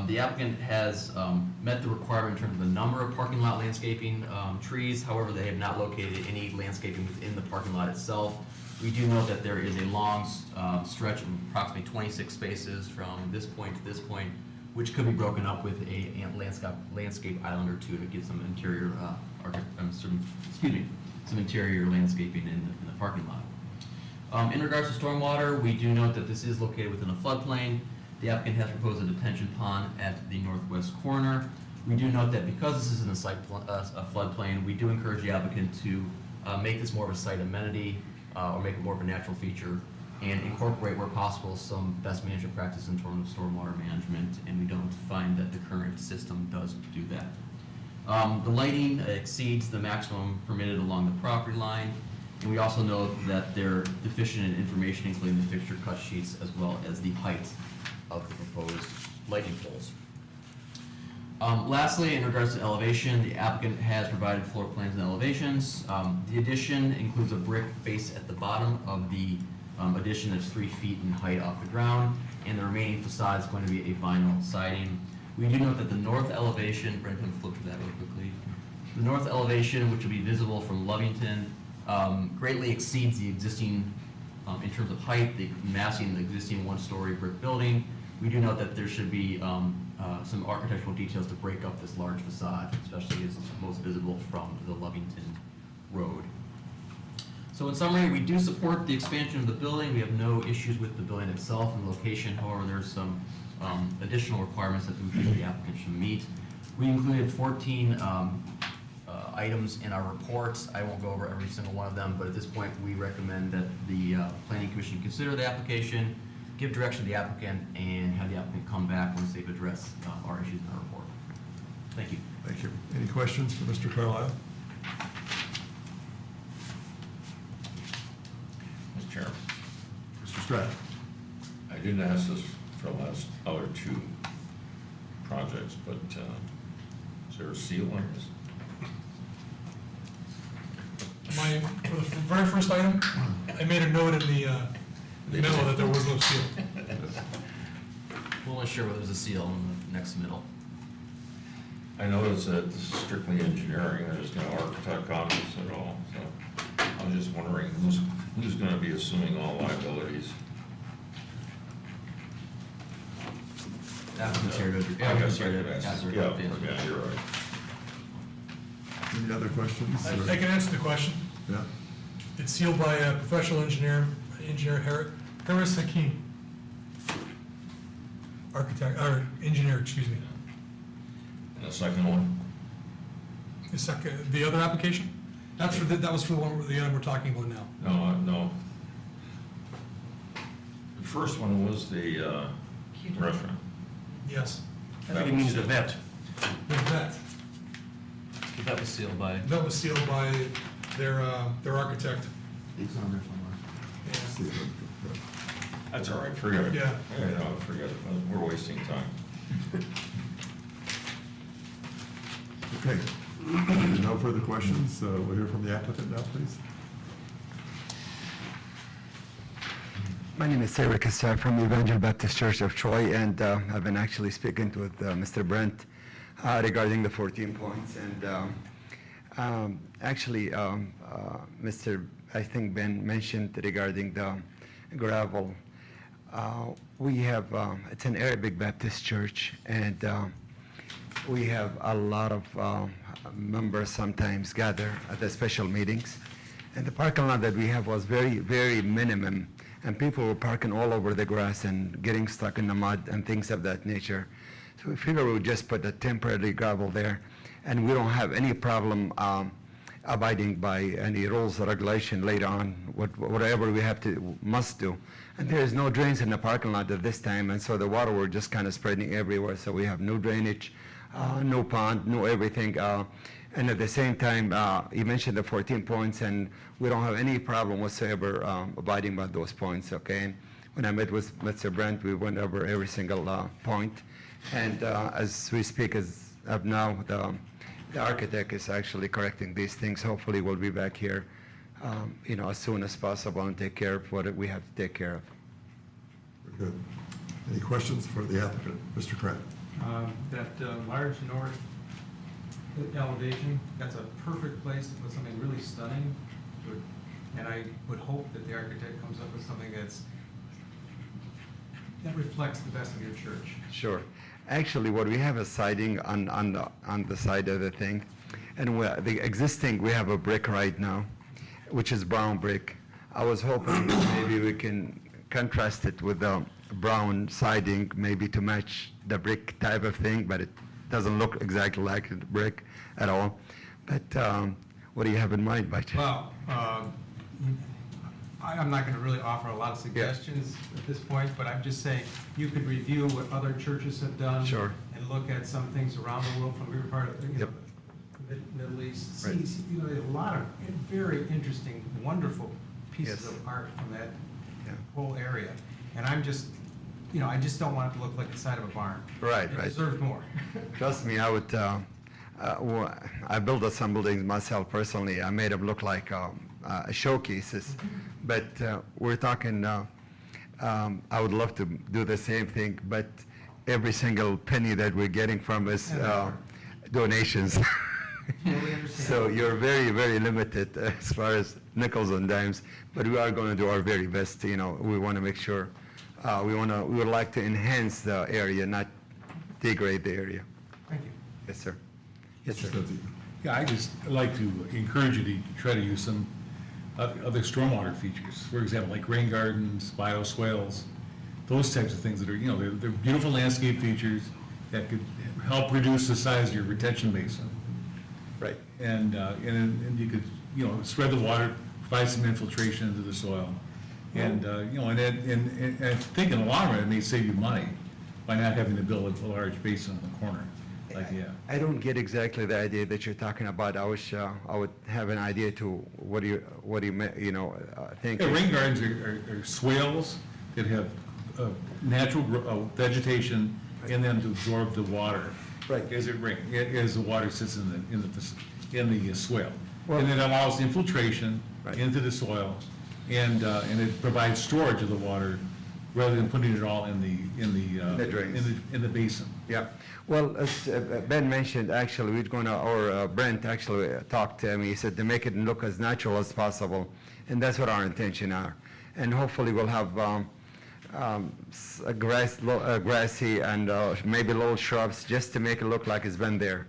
Speaker 11: the applicant has met the requirement in terms of the number of parking lot landscaping trees. However, they have not located any landscaping within the parking lot itself. We do note that there is a long stretch of approximately 26 spaces from this point to this point, which could be broken up with a landscape island or two to get some interior, some interior landscaping in the parking lot. In regards to stormwater, we do note that this is located within a floodplain. The applicant has proposed a detention pond at the northwest corner. We do note that because this is in a floodplain, we do encourage the applicant to make this more of a site amenity or make it more of a natural feature and incorporate where possible some best management practice in terms of stormwater management, and we don't find that the current system does do that. The lighting exceeds the maximum permitted along the property line, and we also note that they're deficient in information, including the fixture cut sheets as well as the height of the proposed lighting poles. Lastly, in regards to elevation, the applicant has provided floor plans and elevations. The addition includes a brick base at the bottom of the addition that's 3 feet in height off the ground, and the remaining facade is going to be a vinyl siding. We do note that the north elevation, Brent, can flip to that really quickly. The north elevation, which will be visible from Lovington, greatly exceeds the existing, in terms of height, the massing the existing 1-story brick building. We do note that there should be some architectural details to break up this large facade, especially as it's most visible from the Lovington Road. So in summary, we do support the expansion of the building. We have no issues with the building itself and location. However, there's some additional requirements that we think the applicant should meet. We included 14 items in our reports. I won't go over every single one of them, but at this point, we recommend that the Planning Commission consider the application, give direction to the applicant, and have the applicant come back once they've addressed our issues in our report. Thank you.
Speaker 1: Thank you. Any questions for Mr. Carlisle?
Speaker 9: Mr. Chairman,
Speaker 1: Mr. Stratton?
Speaker 9: I didn't ask this for the last other 2 projects, but is there a seal on this?
Speaker 5: For the very first item, I made a note in the memo that there was no seal.
Speaker 11: We'll ensure whether there's a seal in the next middle.
Speaker 9: I noticed that this is strictly engineering, there's no architect on this at all, so I was just wondering who's going to be assuming all liabilities?
Speaker 11: Applicant's here to,
Speaker 9: I guess I
Speaker 11: applicant's
Speaker 9: could ask.
Speaker 11: answer.
Speaker 9: Yeah, you're right.
Speaker 1: Any other questions?
Speaker 5: I can answer the question.
Speaker 1: Yeah.
Speaker 5: It's sealed by a professional engineer, Harris Hakim. Architect, or engineer, excuse me.
Speaker 9: And the second one?
Speaker 5: The other application? That was for the one, the item we're talking about now.
Speaker 9: No. The first one was the restaurant.
Speaker 5: Yes.
Speaker 10: I think it means the vet.
Speaker 5: The vet.
Speaker 11: That was sealed by.
Speaker 5: That was sealed by their architect.
Speaker 11: It's on there somewhere.
Speaker 5: Yeah.
Speaker 9: That's all right, forget it.
Speaker 5: Yeah.
Speaker 9: No, forget it, we're wasting time.
Speaker 1: Okay. No further questions. We'll hear from the applicant now, please.
Speaker 14: My name is Sarah Kassar from Evangel Baptist Church of Troy, and I've been actually speaking with Mr. Brent regarding the 14 points. And Mr. I think Ben mentioned regarding the gravel. We have, it's an Arabic Baptist church, and we have a lot of members sometimes gather at the special meetings. And the parking lot that we have was very, very minimum, and people were parking all over the grass and getting stuck in the mud and things of that nature. So we figured we would just put a temporary gravel there, and we don't have any problem abiding by any rules or regulation later on, whatever we must do. And there is no drains in the parking lot at this time, and so the water were just kind of spreading everywhere. So we have no drainage no pond, no everything. And at the same time, you mentioned the 14 points, and we don't have any problem whatsoever abiding by those points, okay? And when I met with Mr. Brent, we went over every single point. And as we speak as of now, the architect is actually correcting these things. Hopefully, we'll be back here, as soon as possible and take care of what we have to take care of.
Speaker 1: Very good. Any questions for the applicant? Mr. Krant?
Speaker 8: That large north elevation, that's a perfect place to put something really stunning. And I would hope that the architect comes up with something that reflects the best of your church.
Speaker 14: Sure. Actually, what we have is siding on the side of the thing. And the existing, we have a brick right now, which is brown brick. I was hoping maybe we can contrast it with the brown siding, maybe to match the brick type of thing, but it doesn't look exactly like a brick at all. But what do you have in mind, by chance?
Speaker 8: Well, I'm not going to really offer a lot of suggestions at this point, but I'm just saying you could review what other churches have done.
Speaker 14: Sure.
Speaker 8: And look at some things around the world from your part of
Speaker 14: Yep.
Speaker 8: the Middle East.
Speaker 14: Right.
Speaker 8: See, a lot of very interesting, wonderful pieces
Speaker 14: Yes.
Speaker 8: of art from that
Speaker 14: Yeah.
Speaker 8: whole area. And I'm just, I just don't want it to look like the side of a barn.
Speaker 14: Right,
Speaker 8: It
Speaker 14: right.
Speaker 8: deserves more.
Speaker 14: Trust me, I would. I built some buildings myself personally. I made them look like showcases. But we're talking. I would love to do the same thing, but every single penny that we're getting from is donations.
Speaker 8: Totally understand.
Speaker 14: So you're very, very limited as far as nickels and dimes. But we are going to do our very best. We want to make sure. We would like to enhance the area, not degrade the area.
Speaker 8: Thank you.
Speaker 14: Yes, sir. Yes, sir.
Speaker 4: Yeah, I just like to encourage you to try to use some other stormwater features. For example, like rain gardens, bioswales, those types of things that are, they're beautiful landscape features that could help reduce the size of your retention basin.
Speaker 14: Right.
Speaker 4: And you could, spread the water, provide some infiltration into the soil. And, and I think in the long run, it may save you money by not having to build a large basin in the corner.
Speaker 14: I don't get exactly the idea that you're talking about. I would have an idea to what do you think?
Speaker 4: Yeah, rain gardens are swales that have natural vegetation in them to absorb the water.
Speaker 14: Right.
Speaker 4: As the water sits in the swale.
Speaker 14: Well-
Speaker 4: And it allows infiltration
Speaker 14: Right.
Speaker 4: into the soil, and it provides storage of the water rather than putting it all in
Speaker 14: The drains.
Speaker 4: in the basin.
Speaker 14: Yeah. Well, as Ben mentioned, actually, Brent actually talked to me. He said to make it look as natural as possible, and that's what our intention are. And hopefully, we'll have grassy and maybe little shrubs just to make it look like it's been there.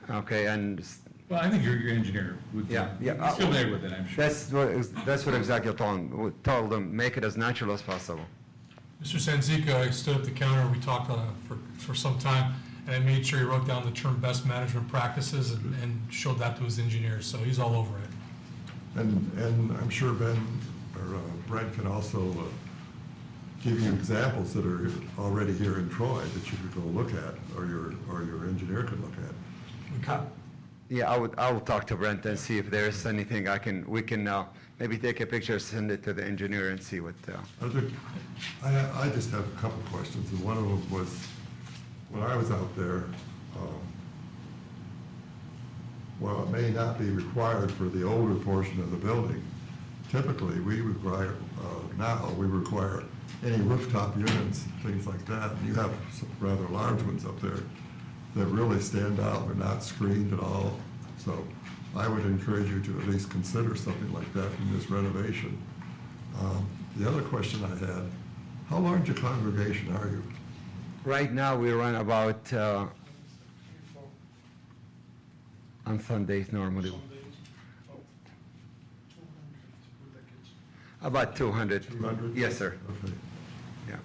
Speaker 14: Okay, and
Speaker 4: Well, I think your engineer would.
Speaker 14: Yeah, yeah.
Speaker 4: He's familiar with it, I'm sure.
Speaker 14: that's what exactly I told him. We told them make it as natural as possible.
Speaker 5: Mr. Sanzica, I stood at the counter, we talked for some time, and I made sure he wrote down the term best management practices and showed that to his engineers, so he's all over it.
Speaker 1: And I'm sure Ben or Brent can also give you examples that are already here in Troy that you could go look at, or your engineer could look at.
Speaker 5: We could-
Speaker 14: Yeah, I will talk to Brent and see if there's anything we can maybe take a picture, send it to the engineer and see what.
Speaker 1: I just have a couple questions, and one of them was, when I was out there, while it may not be required for the older portion of the building, typically, we require any rooftop units, things like that. And you have some rather large ones up there that really stand out, they're not screened at all. So I would encourage you to at least consider something like that in this renovation. The other question I had, how large a congregation are you?
Speaker 14: Right now, we run about, on Sundays normally, about 200.
Speaker 1: 200?
Speaker 14: Yes, sir.
Speaker 1: Okay.
Speaker 14: Yeah.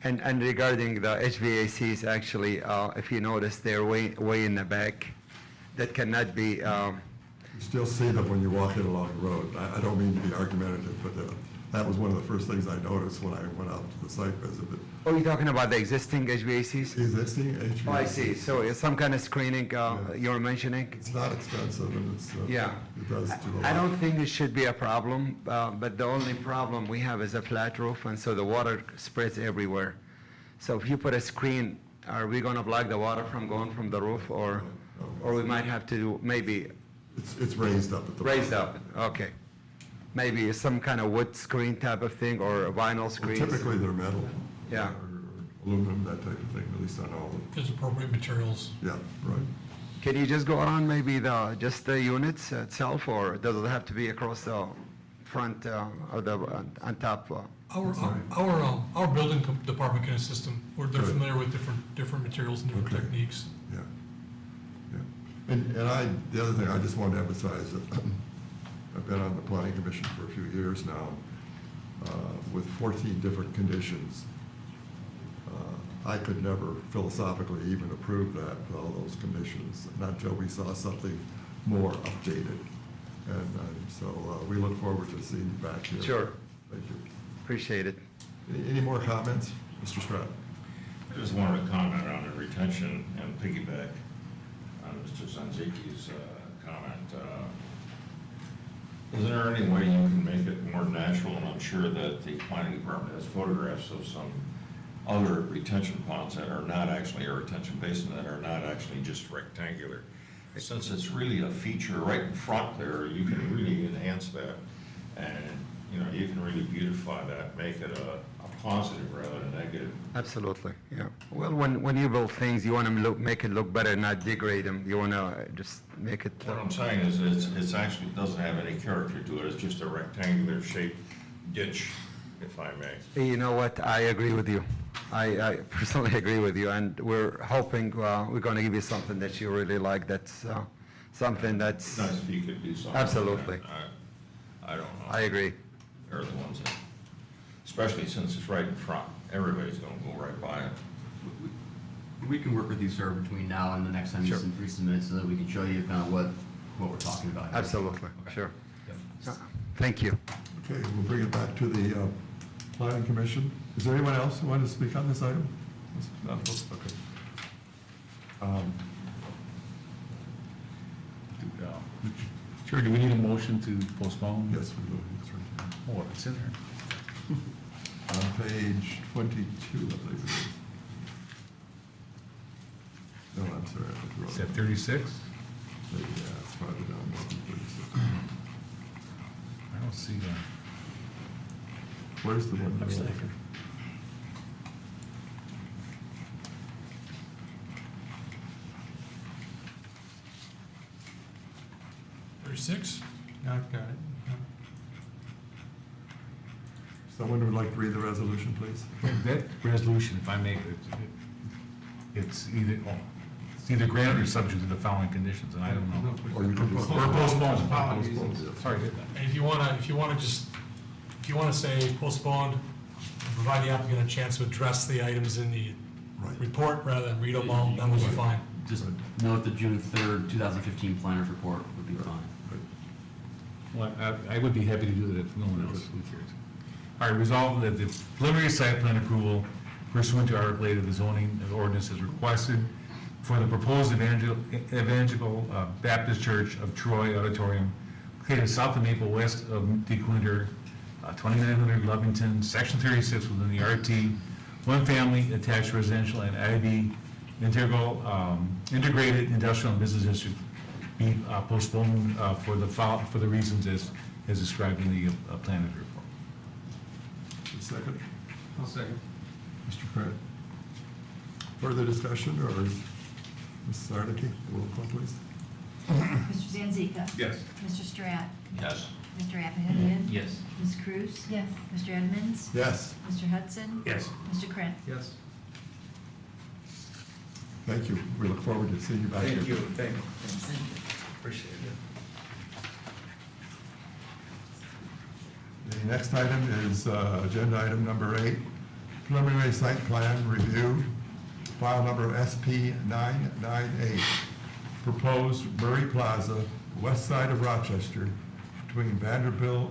Speaker 14: And regarding the HVACs, actually, if you notice, they're way in the back. That cannot be,
Speaker 1: You still see them when you walk in along the road. I don't mean to be argumentative, but That was one of the first things I noticed when I went out to the site visit. But
Speaker 14: Oh, you're talking about the existing HVACs?
Speaker 1: existing HVAC.
Speaker 14: Oh, I see. So it's some kind of screening you're mentioning?
Speaker 1: It's not expensive, and it's,
Speaker 14: Yeah.
Speaker 1: it does do a lot.
Speaker 14: I don't think it should be a problem, but the only problem we have is a flat roof, and so the water spreads everywhere. So if you put a screen, are we gonna block the water from going from the roof, or we might have to do, maybe
Speaker 1: It's raised up at the.
Speaker 14: raised up? Okay. Maybe some kind of wood screen type of thing, or vinyl
Speaker 1: Well,
Speaker 14: screens?
Speaker 1: typically, they're metal.
Speaker 14: Yeah.
Speaker 1: Or aluminum, that type of thing, at least on all of them.
Speaker 5: There's appropriate materials.
Speaker 1: Yeah, right.
Speaker 14: Can you just go around maybe just the units itself, or does it have to be across the front, or the, on top?
Speaker 5: Our building department can assist them. They're
Speaker 1: Good.
Speaker 5: familiar with different materials and different
Speaker 1: Okay.
Speaker 5: techniques.
Speaker 1: Yeah, yeah. And the other thing, I just wanted to emphasize that I've been on the planning commission for a few years now, with 14 different conditions. I could never philosophically even approve that, with all those conditions, not until we saw something more updated. And so we look forward to seeing you back here.
Speaker 14: Sure.
Speaker 1: Thank you.
Speaker 14: Appreciate it.
Speaker 1: Any more comments? Mr. Stroud?
Speaker 9: I just wanted to comment on the retention and piggyback on Mr. Zanziki's comment. Is there any way you can make it more natural? And I'm sure that the planning department has photographs of some other retention ponds that are not actually a retention basin, that are not actually just rectangular. Since it's really a feature right in front there, you can really enhance that. And, you know, you can really beautify that, make it a positive rather than negative.
Speaker 14: Absolutely, yeah. Well, when you build things, you want to make it look better, not degrade them. You want to just make it.
Speaker 9: What I'm saying is, it's actually doesn't have any character to it, it's just a rectangular shaped ditch, if I may.
Speaker 14: You know what, I agree with you. I personally agree with you, and we're hoping we're going to give you something that you really like, that's something that's.
Speaker 9: Nice if you could do something.
Speaker 14: Absolutely.
Speaker 9: I don't know.
Speaker 14: I agree.
Speaker 9: They're the ones that, especially since it's right in front, everybody's gonna go right by it.
Speaker 11: We can work with you, sir, between now and the next time you
Speaker 14: Sure.
Speaker 11: resubmit, so that we can show you kind of what we're talking about. here.
Speaker 14: Absolutely,
Speaker 11: Okay.
Speaker 14: sure.
Speaker 11: Yep.
Speaker 14: Thank you.
Speaker 1: Okay, we'll bring it back to the planning commission. Is there anyone else who wanted to speak on this item? No? Okay.
Speaker 4: Sure, do we need a motion to postpone?
Speaker 1: Yes, we will. It's right there.
Speaker 4: Oh, it's in there.
Speaker 1: On page 22, I believe it is. No, I'm sorry. I wrote
Speaker 4: Is
Speaker 1: it.
Speaker 4: that 36?
Speaker 1: Maybe, yeah, it's farther down, more than 36.
Speaker 4: I don't see that.
Speaker 1: Where's the one?
Speaker 4: Abstention.
Speaker 5: Thirty-six?
Speaker 8: No, I've got it.
Speaker 1: Someone would like to read the resolution, please?
Speaker 4: That resolution, if I make it, it's either granted or subject to the following conditions, and I don't know.
Speaker 1: Or you could just.
Speaker 4: Or postponed.
Speaker 8: Apologies.
Speaker 4: Sorry.
Speaker 5: And if you wanna say postponed, provide the applicant a chance to address the items in the
Speaker 1: Right.
Speaker 5: report rather than read them all, that would be fine.
Speaker 11: Just note the June 3rd, 2015 planners report would be fine.
Speaker 4: Well, I would be happy to do that if no one else cares. All right, resolved that the preliminary site plan approval pursuant to Article 8 of the zoning ordinance is requested for the proposed Evangelical Baptist Church of Troy Auditorium located south of Maple, west of DeQuinter, 2900 Lovington, Section 36 within the RT, one family attached residential and IB integrated industrial and business district be postponed for the reasons as described in the planning report.
Speaker 1: Second?
Speaker 8: I'll second.
Speaker 1: Mr. Craig? Further discussion, or Ms. Zarnicki, roll call, please?
Speaker 2: Mr. Zanzika?
Speaker 4: Yes.
Speaker 2: Mr. Stratt?
Speaker 9: Yes.
Speaker 2: Mr. Appahidian?
Speaker 7: Yes.
Speaker 2: Ms. Cruz?
Speaker 12: Yes.
Speaker 2: Mr. Edmonds?
Speaker 1: Yes,
Speaker 2: Mr. Hudson?
Speaker 4: Yes.
Speaker 2: Mr. Krantz?
Speaker 8: Yes.
Speaker 1: thank you. We look forward to seeing you back here.
Speaker 8: Thank you. Appreciate it.
Speaker 1: The next item is agenda item number 8, preliminary site plan review, file number SP 998, proposed Murray Plaza, west side of Rochester, between Vanderpool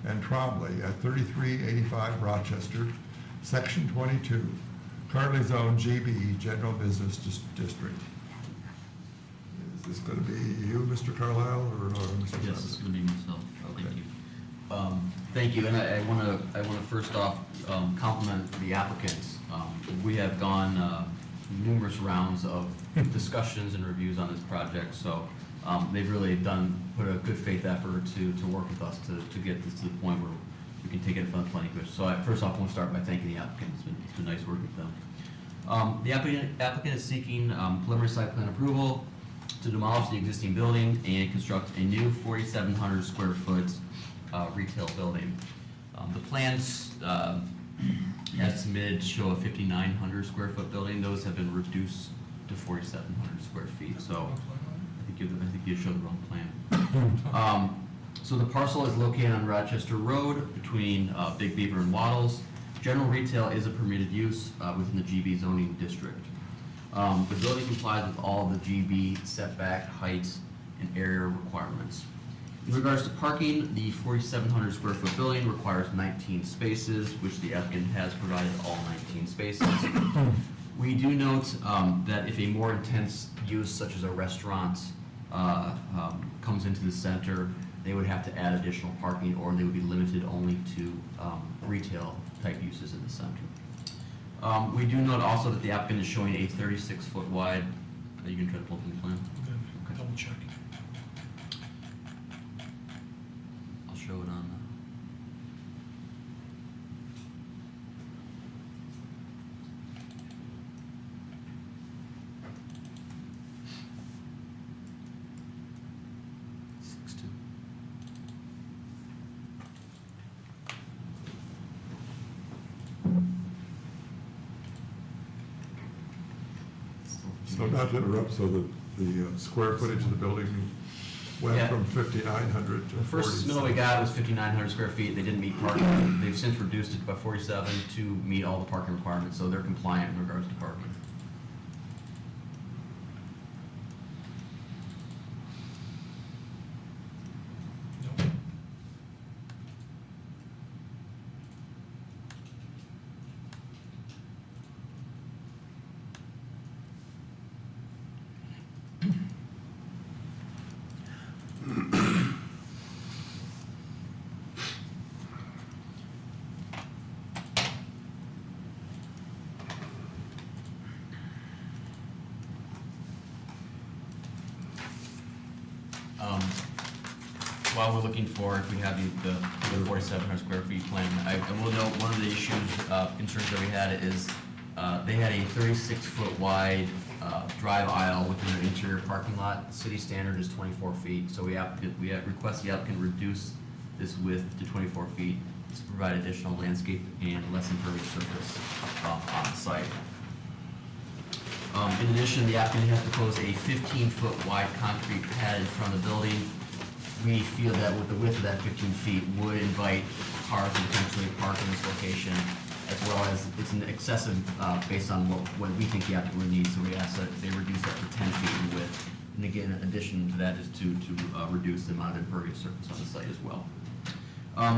Speaker 1: and Trombley at 3385 Rochester, Section 22, currently zoned GB, General Business District. Is this going to be you, Mr. Carlisle, or Mr.
Speaker 11: Yes,
Speaker 1: Johnson?
Speaker 11: it's gonna be myself. Thank
Speaker 1: Okay.
Speaker 11: you. Thank you, and I wanna first off compliment the applicants. We have gone numerous rounds of discussions and reviews on this project, so they've really put a good faith effort to work with us to get this to the point where we can take it in front of the planning commission. So first off, I want to start by thanking the applicant. It's been nice working with them. The applicant is seeking preliminary site plan approval to demolish the existing building and construct a new 4,700 square foot retail building. The plans as submitted show a 5,900 square foot building. Those have been reduced to 4,700 square feet. So I think you showed the wrong plan. So the parcel is located on Rochester Road between Big Beaver and Waddles. General retail is a permitted use within the GB zoning district. The building complies with all the GB setback, height, and area requirements. In regards to parking, the 4,700 square foot building requires 19 spaces, which the applicant has provided all 19 spaces. We do note that if a more intense use such as a restaurant comes into the center, they would have to add additional parking, or they would be limited only to retail type uses in the center. We do note also that the applicant is showing a 36-foot wide, you can try to pull up the plan.
Speaker 5: Okay, double check.
Speaker 11: I'll show it on.
Speaker 1: So not to interrupt, so the square footage of the building went
Speaker 11: Yeah.
Speaker 1: from 5,900 to
Speaker 11: The first submittal we
Speaker 1: 47.
Speaker 11: got was 5,900 square feet. They didn't meet parking. They've since reduced it by 47 to meet all the parking requirements, so they're compliant in regards to parking.
Speaker 5: Nope.
Speaker 11: While we're looking for, if we have the 4,700 square feet plan, I will note one of the issues, concerns that we had is they had a 36-foot wide drive aisle within their interior parking lot. City standard is 24 feet, so we request the applicant reduce this width to 24 feet to provide additional landscape and less impervious surface on site. In addition, the applicant has proposed a 15-foot wide concrete pad in front of the building. We feel that with the width of that 15 feet would invite cars to potentially park in this location, as well as it's an excessive based on what we think the applicant would need, so we ask that they reduce that to 10 feet in width. And again, in addition to that is to reduce the amount of impervious surface on the site as well.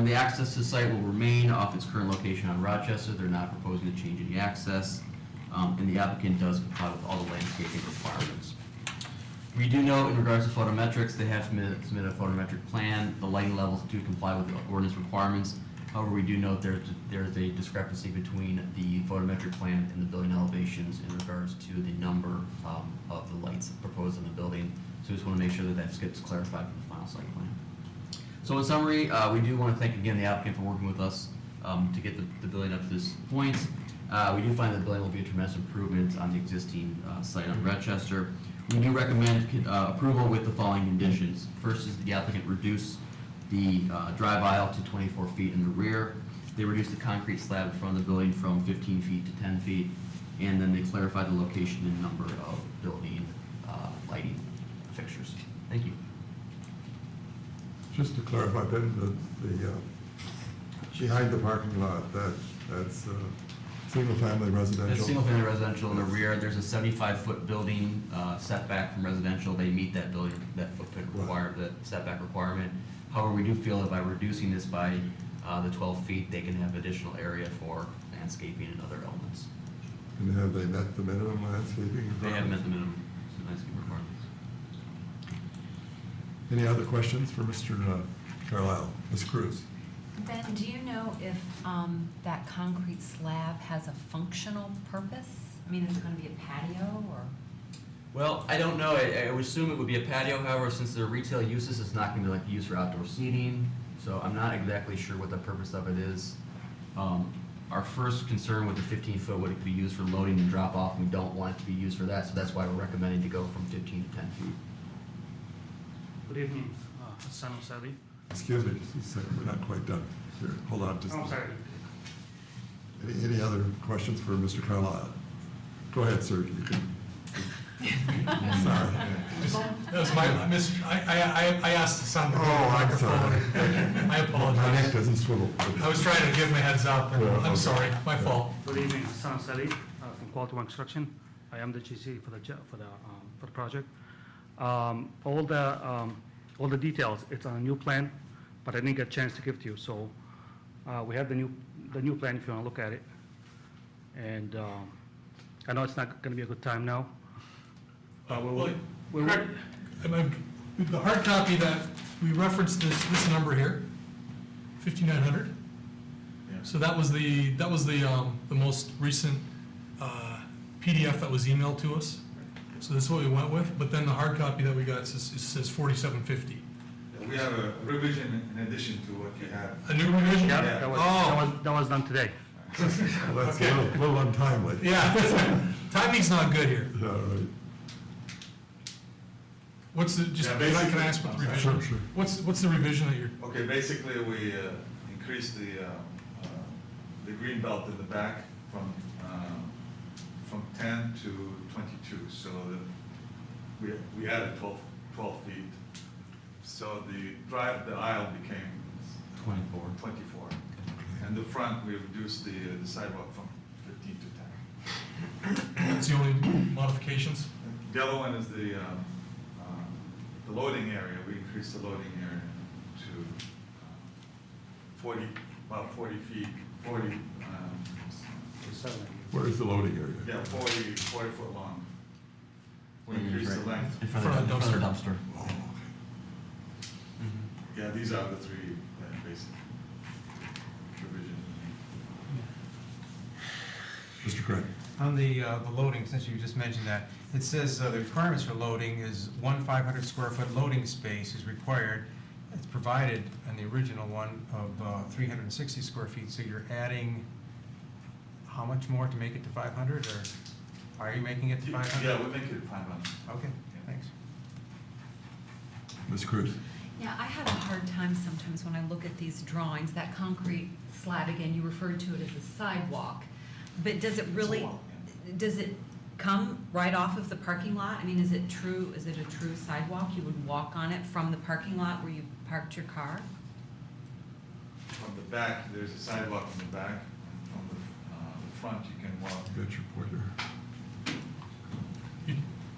Speaker 11: The access to the site will remain off its current location on Rochester. They're not proposing to change any access, and the applicant does comply with all the landscaping requirements. We do know in regards to photometrics, they have submitted a photometric plan. The lighting levels do comply with the ordinance requirements. However, we do note there's a discrepancy between the photometric plan and the building elevations in regards to the number of the lights proposed in the building. So we just want to make sure that that gets clarified for the final site plan. So in summary, we do want to thank again the applicant for working with us to get the building up to this point. We do find that the building will be a tremendous improvement on the existing site on Rochester. We do recommend approval with the following conditions. First is the applicant reduce the drive aisle to 24 feet in the rear. They reduce the concrete slab in front of the building from 15 feet to 10 feet. And then they clarify the location and number of building lighting fixtures. Thank you.
Speaker 1: Just to clarify, Ben, the behind the parking lot, that's single-family residential?
Speaker 11: It's single-family residential in the rear. There's a 75-foot building setback from residential. They meet that building, that footprint requirement, that setback requirement. However, we do feel that by reducing this by the 12 feet, they can have additional area for landscaping and other elements.
Speaker 1: And have they met the minimum landscaping requirements?
Speaker 11: They have met the minimum landscape requirements.
Speaker 1: Any other questions for Mr. Carlisle? Ms. Cruz?
Speaker 12: Ben, do you know if that concrete slab has a functional purpose? I mean, is it going to be a patio or?
Speaker 11: Well, I don't know. I would assume it would be a patio, however, since they're retail uses, it's not going to be like used for outdoor seating. So I'm not exactly sure what the purpose of it is. Our first concern with the 15-foot would it be used for loading and drop off. We don't want it to be used for that, so that's why we're recommending to go from 15 to 10 feet.
Speaker 15: Good evening, Hassan Osabi.
Speaker 1: Excuse me, just a second, we're not quite done. Here, hold on just a
Speaker 15: I'm sorry.
Speaker 1: second. Any other questions for Mr. Carlisle? Go ahead, sir. You can. Sorry.
Speaker 5: That was my, I asked to sound the
Speaker 1: Oh, I'm
Speaker 5: microphone.
Speaker 1: sorry.
Speaker 5: I
Speaker 1: My neck
Speaker 5: apologize.
Speaker 1: doesn't swivel.
Speaker 5: I was trying to give him a heads up, and
Speaker 1: Yeah,
Speaker 5: I'm
Speaker 1: okay.
Speaker 5: sorry, my fault.
Speaker 15: Good evening, Hassan Osabi from Quality One Construction. I am the GC for the project. All the details, it's on a new plan, but I didn't get a chance to give to you. So we have the new plan if you want to look at it. And I know it's not going to be a good time now.
Speaker 5: Well, the hard copy that, we referenced this number here, 5,900. So that was the most recent PDF that was emailed to us. So this is what we went with, but then the hard copy that we got says 4,750.
Speaker 16: We have a revision in addition to what you have.
Speaker 5: A new revision?
Speaker 15: Yeah, that was done today.
Speaker 1: Well, that's
Speaker 5: Okay.
Speaker 1: a little untimely.
Speaker 5: Yeah, timing's not good here.
Speaker 1: Yeah, right.
Speaker 5: What's the, just,
Speaker 16: Yeah,
Speaker 5: can I
Speaker 16: basically-
Speaker 5: ask what the
Speaker 16: Sure,
Speaker 5: revision?
Speaker 1: sure.
Speaker 5: What's the revision that you're,
Speaker 16: Okay, basically, we increased the green belt in the back from 10 to 22, so we added 12 feet. So the aisle became 24. And the front, we reduced the sidewalk from 15 to 10.
Speaker 5: that's the only modifications?
Speaker 16: The other one is the loading area. We increased the loading area to about 40 feet, 40,
Speaker 1: Where is the loading area?
Speaker 16: yeah, 40 foot long. We increased the length.
Speaker 11: In front of the dumpster.
Speaker 1: Oh,
Speaker 16: Yeah, these are the three basic provisions.
Speaker 1: Mr. Craig?
Speaker 8: On the loading, since you just mentioned that, it says the requirements for loading is 500 square foot loading space is required. It's provided in the original one of 360 square feet, so you're adding how much more to make it to 500, or are you making it to 500?
Speaker 16: Yeah, we make it 500.
Speaker 8: Okay, thanks.
Speaker 1: Ms. Cruz?
Speaker 12: Yeah, I have a hard time sometimes when I look at these drawings, that concrete slab, again, you referred to it as a sidewalk. But does it really, does it come right off of the parking lot? I mean, is it a true sidewalk? You would walk on it from the parking lot where you parked your car?
Speaker 16: From the back, there's a sidewalk in the back, and from the front, you can walk.
Speaker 1: Got your pointer.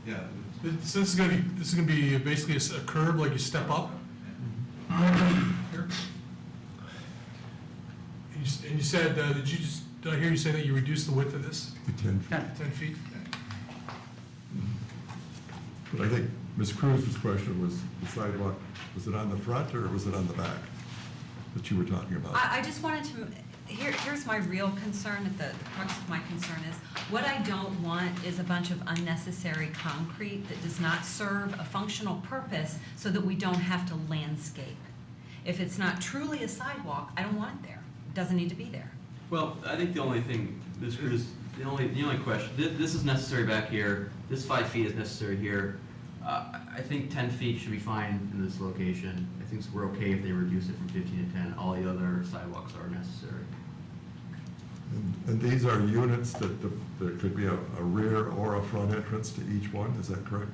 Speaker 16: Yeah.
Speaker 5: So this is gonna be basically a curb, like you step up? Here. And you said, did I hear you say that you reduced the width of this?
Speaker 1: 10 feet.
Speaker 5: 10 feet?
Speaker 1: But I think Ms. Cruz's question was, the sidewalk, was it on the front or was it on the back that you were talking about?
Speaker 12: I just wanted to, here's my real concern, the crux of my concern is, what I don't want is a bunch of unnecessary concrete that does not serve a functional purpose so that we don't have to landscape. If it's not truly a sidewalk, I don't want it there. It doesn't need to be there.
Speaker 11: Well, I think the only thing, Ms. Cruz, the only question, this is necessary back here, this 5 feet is necessary here. I think 10 feet should be fine in this location. I think we're okay if they reduce it from 15 to 10. All the other sidewalks are necessary.
Speaker 1: And these are units that there could be a rear or a front entrance to each one, is that correct?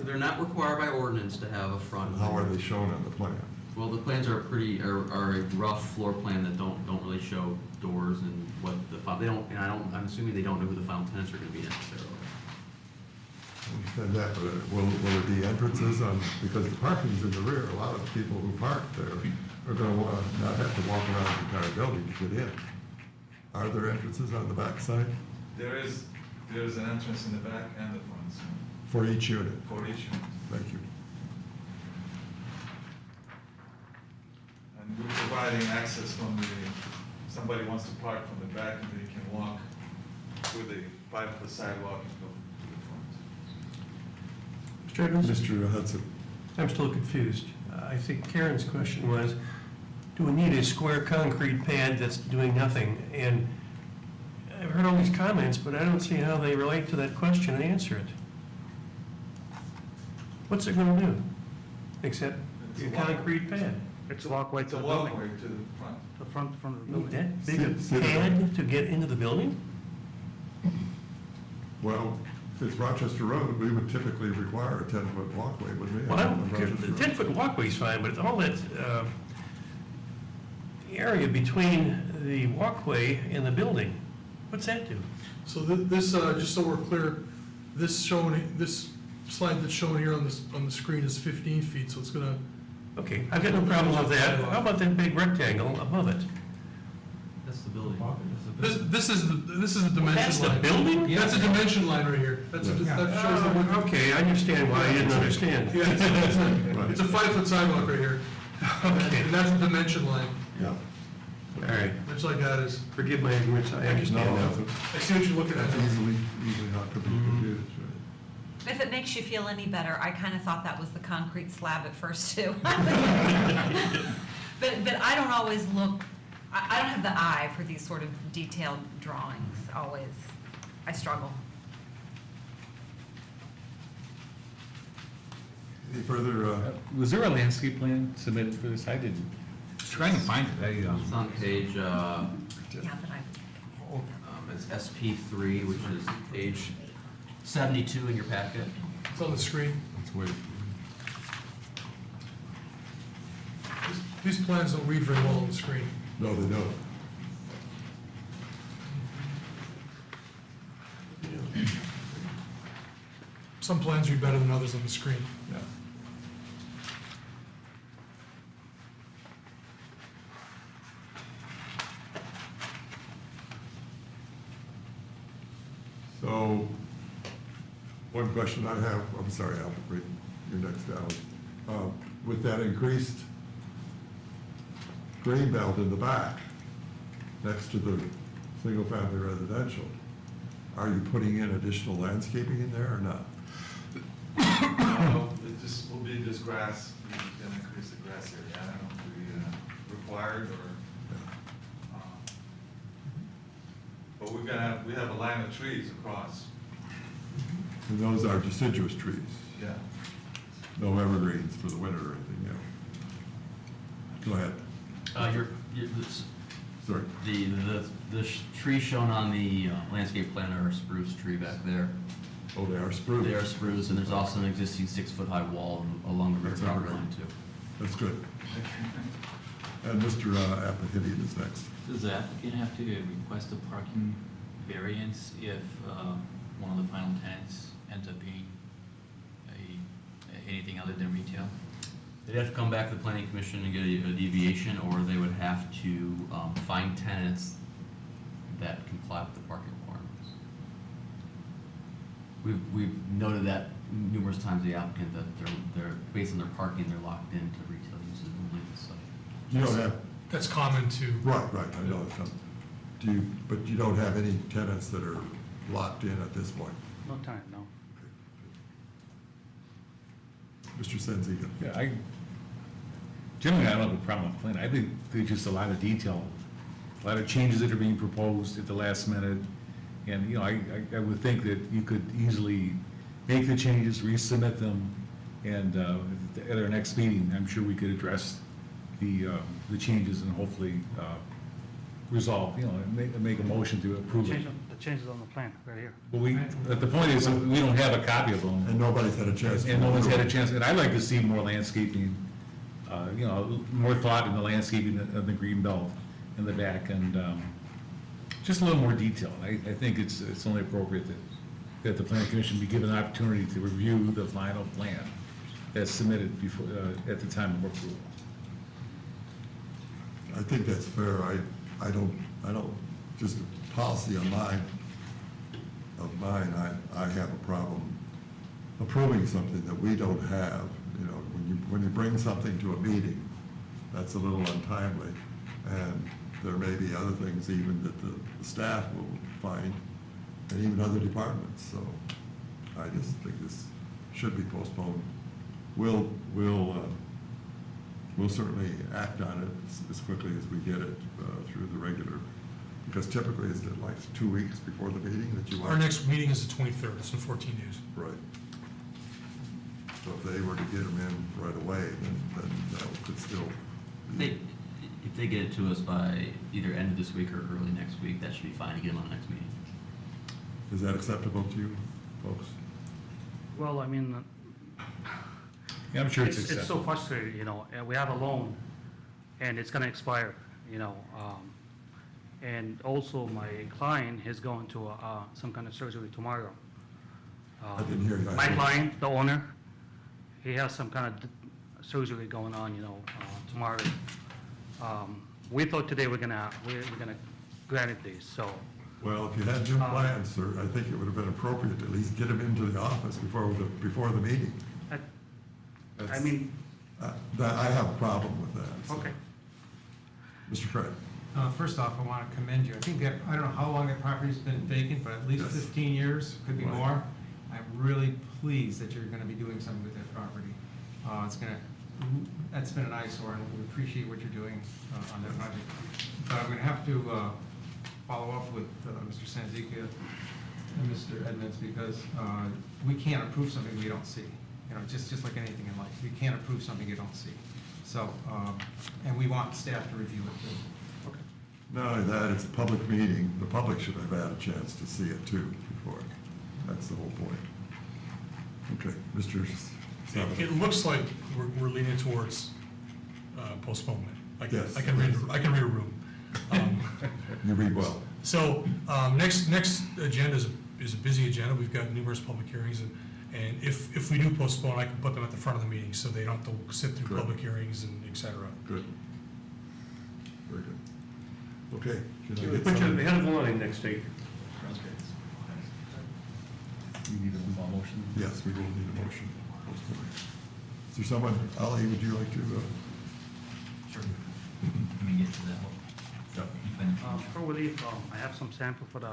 Speaker 11: They're not required by ordinance to have a front.
Speaker 1: How are they shown on the plan?
Speaker 11: Well, the plans are are a rough floor plan that don't really show doors and what they don't, and I'm assuming they don't know who the final tenants are gonna be necessarily.
Speaker 1: understand that, but will there be entrances on, because the parking's in the rear, a lot of people who park there are gonna not have to walk around the entire building to get in. Are there entrances on the back side
Speaker 16: There's an entrance in the back and the front, so,
Speaker 1: for each unit?
Speaker 16: for each unit.
Speaker 1: Thank you.
Speaker 16: And we're providing access from somebody wants to park from the back and they can walk through the 5-foot sidewalk and go to the front.
Speaker 10: Mr. Edmonds?
Speaker 1: Mr. Hudson?
Speaker 10: I'm still confused. I think Karen's question was, do we need a square concrete pad that's doing nothing? And I've heard all these comments, but I don't see how they relate to that question and answer it. What's it gonna do, except
Speaker 16: It's
Speaker 10: a
Speaker 16: a walkway.
Speaker 10: concrete pad?
Speaker 15: It's a walkway
Speaker 16: It's
Speaker 15: to
Speaker 16: a
Speaker 15: the building.
Speaker 16: walkway to the front.
Speaker 15: The front of the
Speaker 10: Need
Speaker 15: building.
Speaker 10: that big a
Speaker 1: Sit it
Speaker 10: pad to get into the building?
Speaker 1: Well, if it's Rochester Road, we would typically require a 10-foot walkway, wouldn't we?
Speaker 10: Well,
Speaker 1: on Rochester
Speaker 10: the
Speaker 1: Road?
Speaker 10: 10-foot walkway's fine, but all that area between the walkway and the building, what's that do?
Speaker 5: So this, just so we're clear, this slide that's shown here on the screen is 15 feet, so it's gonna,
Speaker 10: Okay, I've got no problem with that. How about that big rectangle above it?
Speaker 7: That's the building.
Speaker 5: this is the dimension line.
Speaker 10: That's the building?
Speaker 5: That's a dimension line right here. That shows the width.
Speaker 10: Okay, I understand why I didn't understand.
Speaker 5: Yeah, it's a 5-foot sidewalk right here.
Speaker 10: Okay.
Speaker 5: And that's a dimension line.
Speaker 1: Yeah.
Speaker 10: All right,
Speaker 5: That's like that is.
Speaker 10: forgive my ignorance, I understand
Speaker 1: No,
Speaker 10: now.
Speaker 5: I see what you're looking at.
Speaker 1: that's easily not to be confused, right?
Speaker 12: If it makes you feel any better, I kind of thought that was the concrete slab at first too. But I don't always look, I don't have the eye for these sort of detailed drawings, always. I struggle.
Speaker 1: Any further,
Speaker 4: Was there a landscape plan submitted for this? I didn't. Trying to find it.
Speaker 11: It's on page,
Speaker 12: Yeah, but I,
Speaker 11: it's SP3, which is page 72 in your packet.
Speaker 5: It's on the screen.
Speaker 1: let's wait.
Speaker 5: These plans don't read very well on the screen.
Speaker 1: No, they don't.
Speaker 5: Some plans read better than others on the screen.
Speaker 1: Yeah. So, one question I have, I'm sorry, Albert, wait, you're next, Alan. With that increased green belt in the back, next to the single-family residential, are you putting in additional landscaping in there or not?
Speaker 16: No, it just will be just grass, we can increase the grass area, I don't know if we required or, but we have a line of trees across,
Speaker 1: And those are deciduous trees,
Speaker 16: yeah.
Speaker 1: no evergreens for the winter or anything, yeah. Go ahead, sorry.
Speaker 11: The tree shown on the landscape plan are a spruce tree back there.
Speaker 1: Oh, they are spruce.
Speaker 11: They are spruce, and there's also an existing 6-foot-high wall along the rear
Speaker 1: That's
Speaker 11: property
Speaker 1: all right.
Speaker 11: line too.
Speaker 1: That's good. And Mr. Appahidian is next.
Speaker 7: Does the applicant have to request a parking variance if one of the final tenants ends up being anything other than retail?
Speaker 11: They'd have to come back to the planning commission and get a deviation, or they would have to find tenants that comply with the parking requirements. We've noted that numerous times, the applicant, that they're based on their parking, they're locked into retail uses only this site.
Speaker 1: You don't have,
Speaker 5: That's common to,
Speaker 1: right, I know it's coming. But you don't have any tenants that are locked in at this point?
Speaker 15: No time, no.
Speaker 1: Mr. Senziga?
Speaker 4: Yeah, generally, I don't have a problem with the plan. I think there's just a lot of detail, a lot of changes that are being proposed at the last minute. And, you know, I would think that you could easily make the changes, resubmit them, and at our next meeting, I'm sure we could address the changes and hopefully resolve, you know, make a motion to approve it.
Speaker 15: The changes on the plan, right here.
Speaker 4: But the point is, we don't have a copy of them.
Speaker 1: And nobody's had a chance.
Speaker 4: And no one's had a chance, and I'd like to see more landscaping, you know, more thought in the landscaping of the green belt in the back, and just a little more detail. I think it's only appropriate that that the planning commission be given an opportunity to review the final plan as submitted before, at the time of approval.
Speaker 1: I think that's fair. I don't, just a policy of mine, I have a problem approving something that we don't have. You know, when you bring something to a meeting, that's a little untimely. And there may be other things even that the staff will find, and even other departments. So I just think this should be postponed. We'll certainly act on it as quickly as we get it through the regular, because typically is it like 2 weeks before the meeting that you want?
Speaker 5: Our next meeting is the 23rd, it's in 14 days.
Speaker 1: Right. So if they were to get them in right away, then that could still be.
Speaker 11: If they get it to us by either end of this week or early next week, that should be fine to get them on the next meeting.
Speaker 1: Is that acceptable to you, folks?
Speaker 15: Well, I mean,
Speaker 4: Yeah, I'm sure it's
Speaker 15: it's so
Speaker 4: acceptable.
Speaker 15: frustrating, you know, and we have a loan, and it's gonna expire, you know. And also, my client is going to some kind of surgery tomorrow.
Speaker 1: I didn't hear you.
Speaker 15: My client, the owner, he has some kind of surgery going on, you know, tomorrow. We thought today we're gonna grant it this, so.
Speaker 1: Well, if you had new plans, sir, I think it would have been appropriate to at least get them into the office before the meeting.
Speaker 15: I mean.
Speaker 1: I have a problem with that. so.
Speaker 15: Okay.
Speaker 1: Mr. Craig?
Speaker 8: First off, I want to commend you. I think that, I don't know how long that property's been vacant, but at least
Speaker 1: Yes.
Speaker 8: 15 years, could be
Speaker 1: Right.
Speaker 8: more. I'm really pleased that you're going to be doing something with that property. That's been an eyesore, and we appreciate what you're doing on that project. But I'm going to have to follow up with Mr. Sanzica and Mr. Edmonds, because we can't approve something we don't see. You know, just like anything in life, we can't approve something you don't see. So, and we want staff to review it too. Okay.
Speaker 1: Not only that, it's a public meeting. The public should have had a chance to see it too before. That's the whole point. Okay, Mr.
Speaker 5: It looks like we're leaning towards postponement.
Speaker 1: Yes.
Speaker 5: I can read a room.
Speaker 1: You read well.
Speaker 5: So, next agenda is a busy agenda. We've got numerous public hearings, and if we do postpone, I can put them at the front of the meeting, so they don't have to sit through
Speaker 1: Good.
Speaker 5: public hearings and et cetera.
Speaker 1: Good. Very good. Okay. Can I
Speaker 10: We'll
Speaker 1: get
Speaker 10: put you
Speaker 1: some-
Speaker 10: at the head of the line next week.
Speaker 4: You need a motion?
Speaker 1: Yes, we will need a motion. Is there someone, Ali, would you like to?
Speaker 7: Sure. Let me get to that.
Speaker 1: Yeah.
Speaker 15: Before we leave, I have some sample for the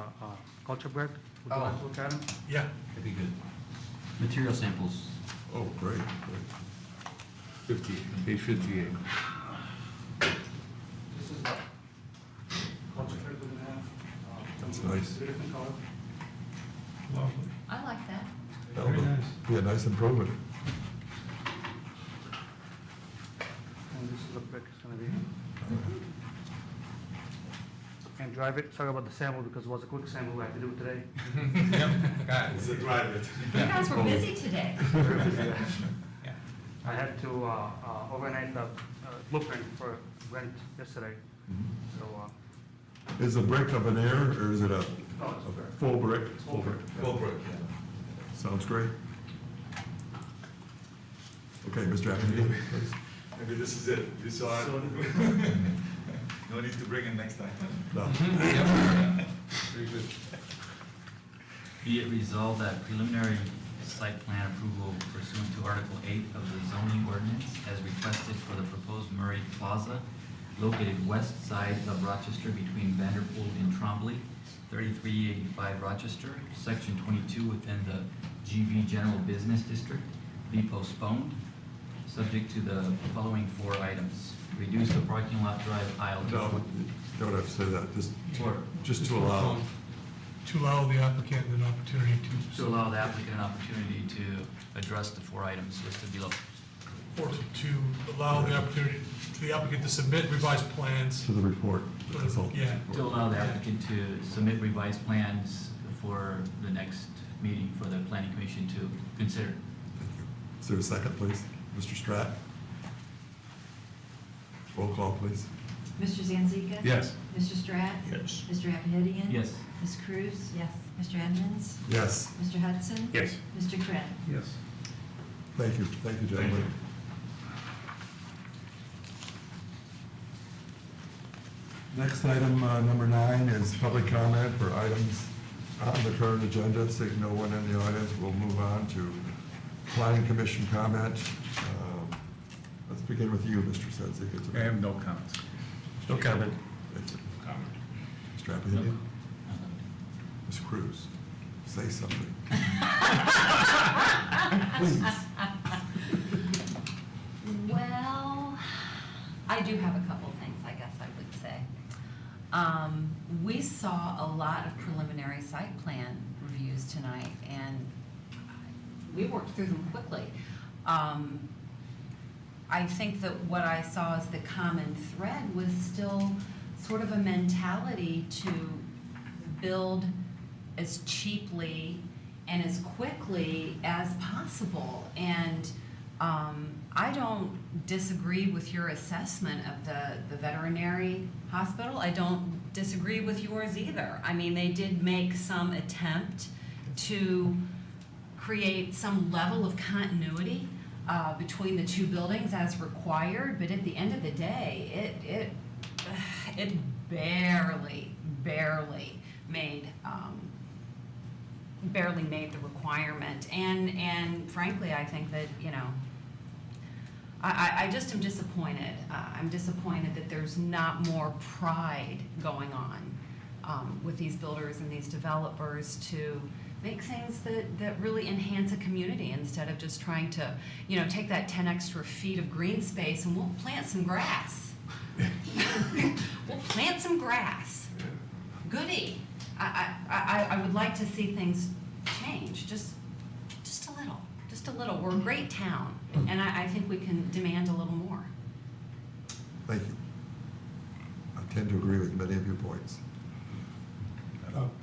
Speaker 15: culture break. Would you like to look at them?
Speaker 5: Yeah.
Speaker 11: That'd be good. Material samples.
Speaker 1: Oh, great, great.
Speaker 4: page 58.
Speaker 15: This is the culture break we're gonna have.
Speaker 1: That's nice.
Speaker 15: Different color.
Speaker 1: Lovely.
Speaker 2: I like that.
Speaker 1: That'll be a nice improvement.
Speaker 15: And this is the brick it's gonna be. And drive it, sorry about the sample, because it was a quick sample we had to do today.
Speaker 8: Got it.
Speaker 16: It's a drive it.
Speaker 2: You guys were busy today.
Speaker 8: Yeah.
Speaker 15: I had to overnight the blueprint for rent yesterday, so.
Speaker 1: Is the brick a veneer or is it a
Speaker 15: No, it's brick.
Speaker 1: full brick?
Speaker 15: Full brick.
Speaker 16: Full brick, yeah.
Speaker 1: Sounds great. Okay, Mr. Appleton, please.
Speaker 16: Maybe this is it. You saw it. No need to bring it next time.
Speaker 1: No.
Speaker 16: Very good.
Speaker 7: Be it resolved that preliminary site plan approval pursuant to Article 8 of the zoning ordinance as requested for the proposed Murray Plaza located west side of Rochester between Vanderpool and Trombley, 3385 Rochester, Section 22 within the GV General Business District, be postponed, subject to the following 4 items. Reduce the parking lot drive aisle to...
Speaker 1: No, you don't have to say that,
Speaker 7: Or
Speaker 1: just to allow.
Speaker 5: To allow the applicant an opportunity
Speaker 7: to allow the applicant an opportunity to address the 4 items listed below.
Speaker 5: or to allow the opportunity to the applicant to submit revised plans.
Speaker 1: To the report, the consultant's
Speaker 5: Yeah.
Speaker 1: report.
Speaker 7: To allow the applicant to submit revised plans for the next meeting for the planning commission to consider.
Speaker 1: Thank you. Is there a second, please? Mr. Stratt? Roll call, please.
Speaker 2: Mr. Zanzika?
Speaker 4: Yes.
Speaker 2: Mr. Stratt?
Speaker 9: Yes.
Speaker 2: Mr. Apahedian?
Speaker 7: Yes.
Speaker 2: Ms. Cruz?
Speaker 12: Yes.
Speaker 2: Mr. Edmonds?
Speaker 1: Yes,
Speaker 2: Mr. Hudson?
Speaker 4: Yes.
Speaker 2: Mr. Kret?
Speaker 8: Yes.
Speaker 1: thank you, gentlemen. Next item, number 9, is public comment for items on the current agenda. Seeing no one in the audience, we'll move on to planning commission comment. Let's begin with you, Mr. Sensik.
Speaker 4: I have no comments.
Speaker 10: No comment.
Speaker 9: Comment.
Speaker 1: Mr. Apahedian? Ms. Cruz, say something. Please.
Speaker 12: Well, I do have a couple things, I guess I would say. We saw a lot of preliminary site plan reviews tonight, and we worked through them quickly. I think that what I saw as the common thread was still sort of a mentality to build as cheaply and as quickly as possible. And I don't disagree with your assessment of the veterinary hospital. I don't disagree with yours either. I mean, they did make some attempt to create some level of continuity between the two buildings as required, but at the end of the day, it barely made the requirement. And frankly, I think that, you know, I just am disappointed. I'm disappointed that there's not more pride going on with these builders and these developers to make things that really enhance a community instead of just trying to, you know, take that 10 extra feet of green space and we'll plant some grass. We'll plant some grass. Goody. I would like to see things change, just a little. We're a great town, and I think we can demand a little more.
Speaker 1: Thank you. I tend to agree with many of your points.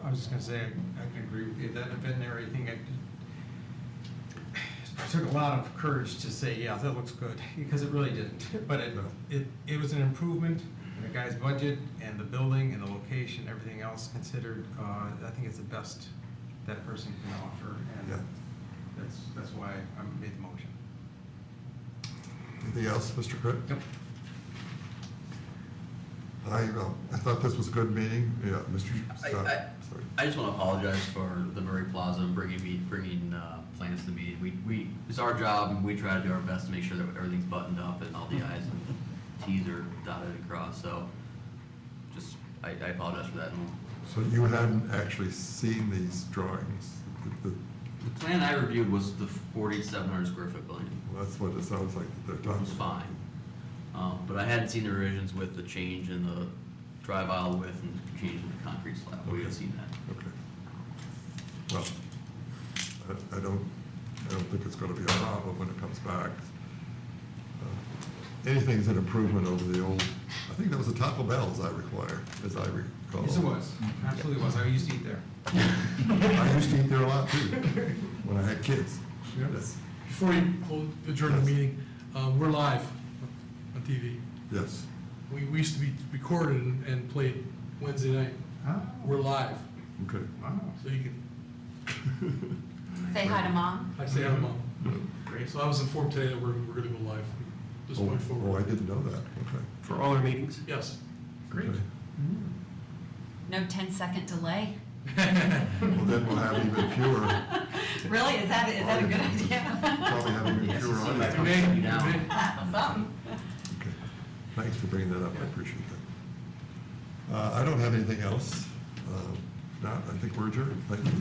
Speaker 8: I was just gonna say, I can agree with you, that veterinary thing, it took a lot of courage to say, yeah, that looks good, because it really didn't. But it was an improvement in the guy's budget and the building and the location, everything else considered. I think it's the best that person can offer,
Speaker 1: Yeah.
Speaker 8: and that's why I made the motion.
Speaker 1: Anything else, Mr. Critt?
Speaker 8: Yep.
Speaker 1: I thought this was a good meeting. Yeah, Mr. Scott, sorry.
Speaker 11: I just want to apologize for the Murray Plaza and bringing plans to the meeting. It's our job, and we try to do our best to make sure that everything's buttoned up and all the i's and t's are dotted and crossed. So, just I apologize for that.
Speaker 1: So you hadn't actually seen these drawings?
Speaker 11: The plan I reviewed was the 4,700 square foot building.
Speaker 1: Well, that's what it sounds like that they're
Speaker 11: It
Speaker 1: done.
Speaker 11: was fine. But I hadn't seen the revisions with the change in the drive aisle width and change in the concrete slab. We had seen that.
Speaker 1: Okay. Well, I don't think it's gonna be a problem when it comes back. Anything's an improvement over the old, I think that was a Taco Bell, as I recall.
Speaker 8: Yes, it was, absolutely was, I used to eat there.
Speaker 1: I used to eat there a lot too, when I had kids. Yes.
Speaker 5: Before you adjourn the meeting, we're live on TV.
Speaker 1: Yes.
Speaker 5: We used to be recorded and played Wednesday night. We're live,
Speaker 1: Okay.
Speaker 8: Wow.
Speaker 5: so you can,
Speaker 12: Say hi to Mom.
Speaker 5: I say hi to Mom. Great. So I was informed today that we're gonna go live this point
Speaker 1: Oh,
Speaker 5: forward.
Speaker 1: I didn't know that. Okay.
Speaker 10: For all our meetings?
Speaker 5: Yes.
Speaker 1: Great.
Speaker 12: No 10-second delay?
Speaker 1: Well, then we'll have even fewer,
Speaker 12: Really? Is that a good idea?
Speaker 1: probably have even fewer audience.
Speaker 5: May.
Speaker 12: Something.
Speaker 1: Okay. Thanks for bringing that up, I appreciate that. I don't have anything else. If not, I think we're adjourned. Thank you.